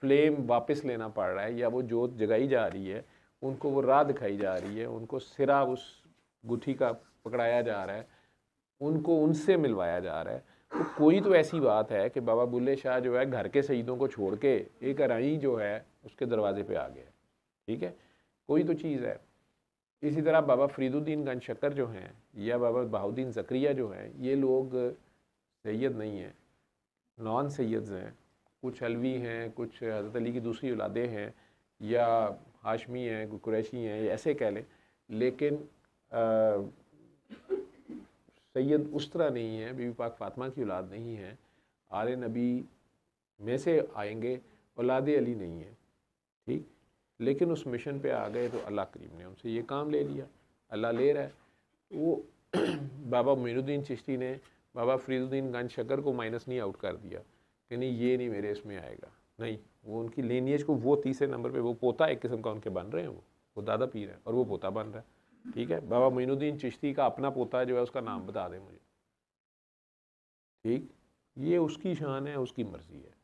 फ्लेम वापस लेना पड़ रहा है, या वो जोत जगाई जा रही है, उनको वो राह दिखाई जा रही है, उनको सिरा उस गुत्थी का पकड़ाया जा रहा है, उनको उनसे मिलवाया जा रहा है। तो कोई तो ऐसी बात है कि बाबा बुल्ले शाह जो है घर के शहीदों को छोड़ के एक अराई जो है उसके दरवाजे पे आ गया, ठीक है, कोई तो चीज़ है। इसी तरह बाबा फरीदुद्दीन गंज शक्कर जो हैं या बाबा बहाउद्दीन ज़करिया जो हैं, ये लोग सैयद नहीं हैं, नॉन सैयद्स हैं। कुछ अलवी हैं, कुछ हज़रत अली की दूसरी औलादे हैं, या हाशमी हैं, कोई कुरैशी हैं, ऐसे कह लें। लेकिन सैयद उस तरह नहीं है, बीबी पाक फातिमा की औलाद नहीं है, आले नबी में से आएंगे, औलाद अली नहीं है, ठीक। लेकिन उस मिशन पे आ गए तो अल्लाह करीम ने उनसे ये काम ले लिया, अल्लाह ले रहा है। वो बाबा मोइनुद्दीन चिश्ती ने बाबा फरीदुद्दीन गंज शक्कर को माइनस नहीं आउट कर दिया कि नहीं ये नहीं मेरे इसमें आएगा, नहीं, वो उनकी लीनिएज को वो तीसरे नंबर पे वो पोता एक किस्म का उनके बन रहे हैं, वो दादा पीर है और वो पोता बन रहा है, ठीक है। बाबा मोइनुद्दीन चिश्ती का अपना पोता जो है उसका नाम बता दें मुझे, ठीक। ये उसकी शान है, उसकी मर्ज़ी है।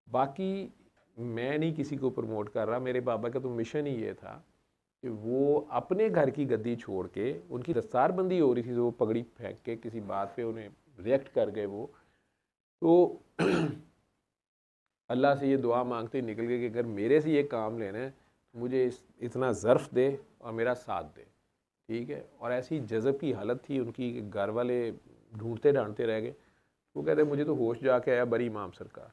बाकी मैं नहीं किसी को प्रमोट कर रहा, मेरे बाबा का तो मिशन ही ये था कि वो अपने घर की गद्दी छोड़ के, उनकी दस्तारबंदी हो रही थी तो वो पगड़ी फेंक के किसी बात पे उन्हें रिएक्ट कर गए वो, तो अल्लाह से ये दुआ मांगते निकल गए कि अगर मेरे से ये काम लेना है तो मुझे इतना ज़र्फ़ दे और मेरा साथ दे, ठीक है। और ऐसी जज़ब की हालत थी उनकी, घर वाले ढूंढते ढांढते रह गए। वो कहते मुझे तो होश जाके आया बड़ी इमाम सरकार,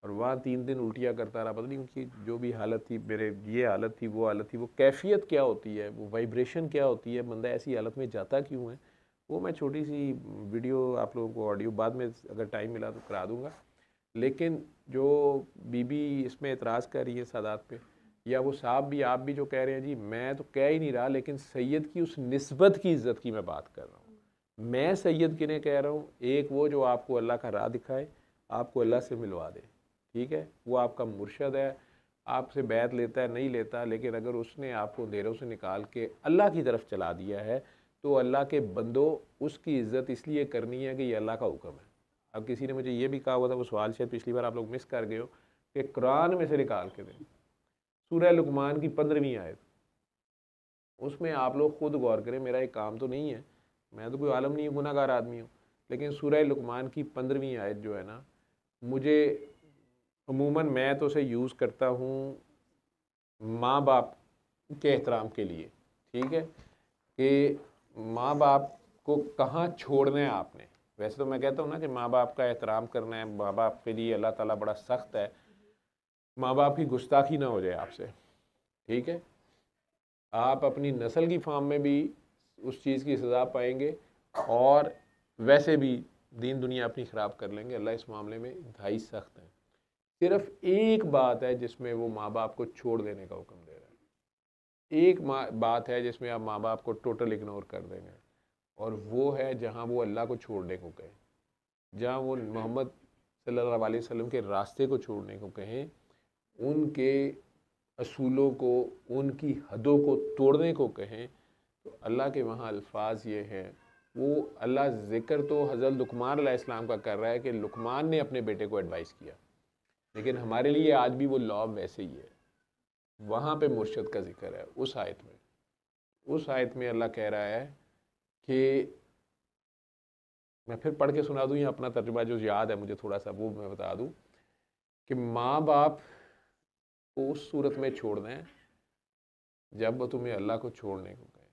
और वहाँ 3 दिन उल्टियाँ करता रहा। पता नहीं उनकी जो भी हालत थी, मेरे ये हालत थी, वो हालत थी, वो कैफियत क्या होती है, वो वाइब्रेशन क्या होती है, बंदा ऐसी हालत में जाता क्यों है, वो मैं छोटी सी वीडियो आप लोगों को ऑडियो बाद में अगर टाइम मिला तो करा दूँगा। लेकिन जो बीबी इसमें एतराज़ कर रही है सादात पे, या वो साहब भी, आप भी जो कह रहे हैं जी, मैं तो कह ही नहीं रहा, लेकिन सैयद की उस निस्बत की इज़्ज़त की मैं बात कर रहा हूँ। मैं सैयद किन्हें कह रहा हूँ, एक वो जो आपको अल्लाह का राह दिखाए, आपको अल्लाह से मिलवा दे, ठीक है, वो आपका मुर्शद है, आपसे बैत लेता है नहीं लेता, लेकिन अगर उसने आपको अंधेरों से निकाल के अल्लाह की तरफ चला दिया है तो अल्लाह के बंदो उसकी इज़्ज़त इसलिए करनी है कि ये अल्लाह का हुक्म है। अब किसी ने मुझे ये भी कहा हुआ था, वो सवाल शायद पिछली बार आप लोग मिस कर गए हो, कि कुरान में से निकाल के दें। सूरह लुकमान की 15वीं आयत, उसमें आप लोग खुद गौर करें, मेरा एक काम तो नहीं है, मैं तो कोई आलम नहीं हूँ, गुनाहगार आदमी हूँ, लेकिन सूरह लुकमान की 15वीं आयत जो है ना, मुझे अमूमन मैं तो उसे यूज़ करता हूँ माँ बाप के एहतराम के लिए, ठीक है, कि माँ बाप को कहाँ छोड़ना है आपने। वैसे तो मैं कहता हूँ ना कि माँ बाप का एहतराम करना है, माँ बाप के लिए अल्लाह ताला बड़ा सख्त है, माँ बाप की गुस्ताखी ना हो जाए आपसे, ठीक है। आप अपनी नस्ल की फार्म में भी उस चीज़ की सज़ा पाएंगे और वैसे भी दीन दुनिया अपनी ख़राब कर लेंगे। अल्लाह इस मामले में इंतहाई सख्त है। सिर्फ एक बात है जिसमें वो माँ बाप को छोड़ देने का हुक्म दे रहा है, एक बात है जिसमें आप माँ बाप को टोटल इग्नोर कर देंगे, और वो है जहाँ वो अल्लाह को छोड़ने को कहें, जहाँ वो मोहम्मद सल्लल्लाहु अलैहि वसल्लम के रास्ते को छोड़ने को कहें, उनके असूलों को, उनकी हदों को तोड़ने को कहें, तो अल्लाह के वहाँ अल्फाज ये हैं। वो अल्लाह ज़िक्र तो हज़रत लुकमान अलैहिस्सलाम का कर रहा है कि लुकमान ने अपने बेटे को एडवाइस किया, लेकिन हमारे लिए आज भी वो लॉ वैसे ही है। वहाँ पे मुर्शद का जिक्र है उस आयत में। उस आयत में अल्लाह कह रहा है कि, मैं फिर पढ़ के सुना दूँ या अपना तर्जुमा जो याद है मुझे थोड़ा सा वो मैं बता दूँ, कि माँ बाप को उस सूरत में छोड़ना है जब वो तुम्हें अल्लाह को छोड़ने को कहे।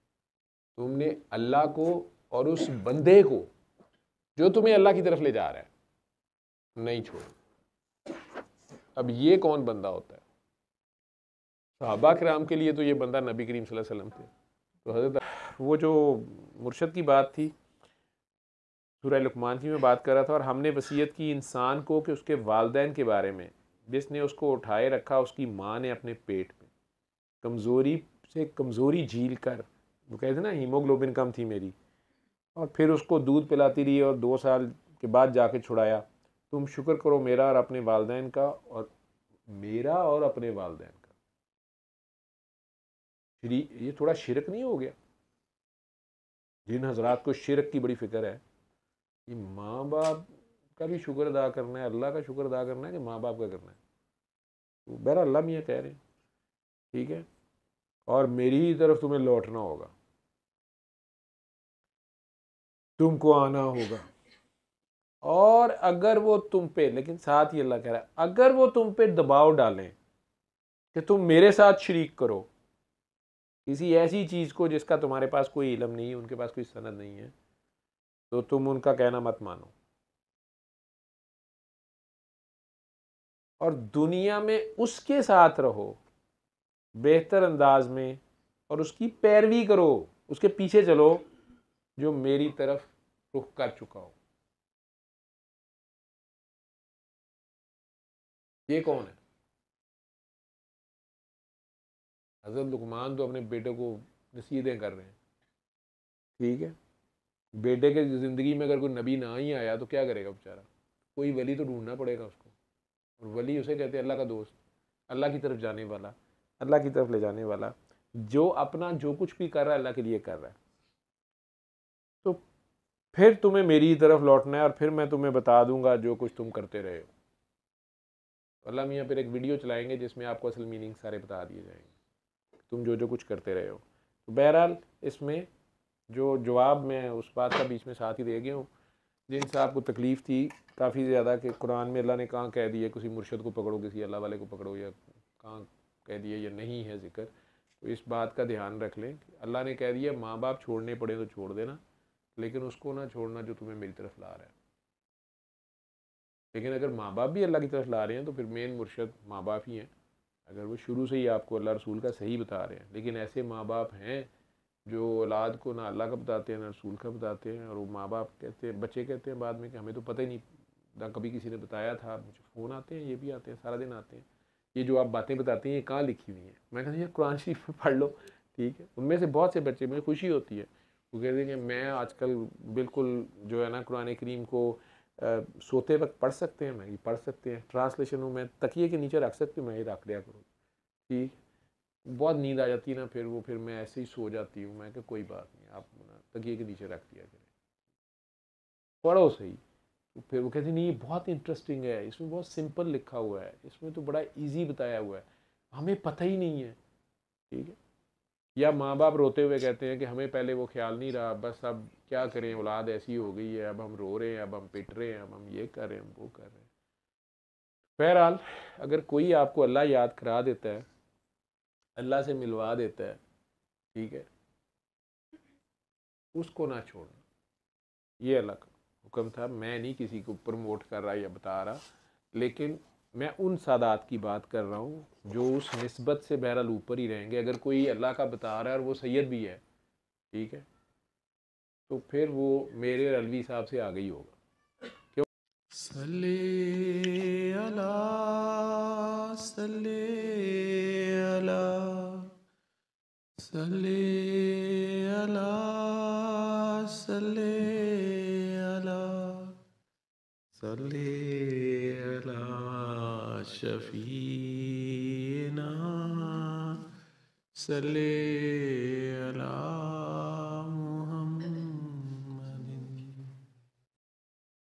तुमने अल्लाह को और उस बंदे को जो तुम्हें अल्लाह की तरफ ले जा रहा है नहीं छोड़। अब ये कौन बंदा होता है? सहाबा किराम के लिए तो ये बंदा नबी करीम सल्लल्लाहु अलैहि वसल्लम थे। तो हज़रत वो जो मुर्शद की बात थी सूरह लुकमान की मैं बात कर रहा था, और हमने वसीयत की इंसान को कि उसके वालिदैन के बारे में, जिसने उसको उठाए रखा उसकी माँ ने अपने पेट में, कमज़ोरी से कमज़ोरी झील कर, वो कहते ना हीमोग्लोबिन कम थी मेरी, और फिर उसको दूध पिलाती रही और 2 साल के बाद जाके छुड़ाया। तुम शुक्र करो मेरा और अपने वालिदैन का, और मेरा और अपने वालिदैन का। ये थोड़ा शिरक नहीं हो गया? जिन हजरात को शिरक की बड़ी फिक्र है, कि माँ बाप का भी शुक्र अदा करना है, अल्लाह का शुक्र अदा करना है कि माँ बाप का करना है, तो बहरहाल अल्लाह मियाँ कह रहे हैं, ठीक है, और मेरी ही तरफ तुम्हें लौटना होगा, तुमको आना होगा। और अगर वो तुम पे, लेकिन साथ ही अल्लाह कह रहा है, अगर वो तुम पे दबाव डालें कि तुम मेरे साथ शरीक करो किसी ऐसी चीज़ को जिसका तुम्हारे पास कोई इल्म नहीं है, उनके पास कोई सनद नहीं है, तो तुम उनका कहना मत मानो, और दुनिया में उसके साथ रहो बेहतर अंदाज में, और उसकी पैरवी करो, उसके पीछे चलो जो मेरी तरफ रुख कर चुका हो। ये कौन है? हज़रत लुकमान तो अपने बेटे को नसीहतें कर रहे हैं, ठीक है। बेटे के ज़िंदगी में अगर कोई नबी ना ही आया तो क्या करेगा बेचारा? कोई वली तो ढूंढना पड़ेगा उसको, और वली उसे कहते हैं अल्लाह का दोस्त, अल्लाह की तरफ जाने वाला, अल्लाह की तरफ ले जाने वाला, जो अपना जो कुछ भी कर रहा है अल्लाह के लिए कर रहा है। तो फिर तुम्हें मेरी तरफ लौटना है, और फिर मैं तुम्हें बता दूंगा जो कुछ तुम करते रहे हो। अल्लाह मियाँ फिर एक वीडियो चलाएंगे जिसमें आपको असल मीनिंग सारे बता दिए जाएंगे, तुम जो जो कुछ करते रहे हो। तो बहरहाल इसमें जो जवाब मैं उस बात का बीच में साथ ही दे गया हूँ जिनसे आपको तकलीफ़ थी काफ़ी ज़्यादा, कि कुरान में अल्लाह ने कहाँ कह दिया किसी मुर्शद को पकड़ो, किसी अल्लाह वाले को पकड़ो, या कहाँ कह दिया ये नहीं है जिक्र। तो इस बात का ध्यान रख लें कि अल्लाह ने कह दिया माँ बाप छोड़ने पड़े तो छोड़ देना, लेकिन उसको ना छोड़ना जो तुम्हें मेरी तरफ ला रहा है। लेकिन अगर माँ बाप भी अल्लाह की तरफ ला रहे हैं तो फिर मेन मुर्शद माँ बाप ही हैं, अगर वो शुरू से ही आपको अल्लाह रसूल का सही बता रहे हैं। लेकिन ऐसे माँ बाप हैं जो औलाद को ना अल्लाह का बताते हैं ना रसूल का बताते हैं, और वो माँ बाप कहते हैं, बच्चे कहते हैं बाद में कि हमें तो पता ही नहीं, ना कभी किसी ने बताया था, मुझे फ़ोन आते हैं, ये भी आते हैं, सारा दिन आते हैं, ये जो आप बातें बताते हैं ये कहाँ लिखी हुई हैं? मैं कहता हूँ कुरान शरीफ में पढ़ लो, ठीक है। उनमें से बहुत से बच्चे, मुझे खुशी होती है, वो कहते हैं कि मैं आजकल बिल्कुल जो है ना कुरान करीम को सोते वक्त पढ़ सकते हैं, मैं ये पढ़ सकते हैं, ट्रांसलेशन हूँ, मैं तकिए के नीचे रख सकती हूँ, मैं ये रख दिया करूँ। ठीक, बहुत नींद आ जाती है ना, फिर मैं ऐसे ही सो जाती हूँ। मैं कि कोई बात नहीं, आप तकिए के नीचे रख दिया करें, पढ़ो सही। तो फिर वो कहती नहीं ये बहुत इंटरेस्टिंग है, इसमें बहुत सिंपल लिखा हुआ है, इसमें तो बड़ा इजी बताया हुआ है, हमें पता ही नहीं है। ठीक है। या माँ बाप रोते हुए कहते हैं कि हमें पहले वो ख्याल नहीं रहा, बस अब क्या करें, औलाद ऐसी हो गई है, अब हम रो रहे हैं, अब हम पिट रहे हैं, अब हम ये कर रहे हैं, हम वो कर रहे हैं। बहरहाल अगर कोई आपको अल्लाह याद करा देता है, अल्लाह से मिलवा देता है, ठीक है, उसको ना छोड़ना, ये अल्लाह का हुक्म था। मैं नहीं किसी को प्रमोट कर रहा या बता रहा, लेकिन मैं उन सादात की बात कर रहा हूँ जो उस निस्बत से बहरहाल ऊपर ही रहेंगे। अगर कोई अल्लाह का बता रहा है और वो सैयद भी है, ठीक है, तो फिर वो मेरे और अलवी साहब से आगे ही होगा। क्यों? सल्ले अला सल्ले अला सल्ले अला सल्ले अला सल्ले अला शफीना सल्ले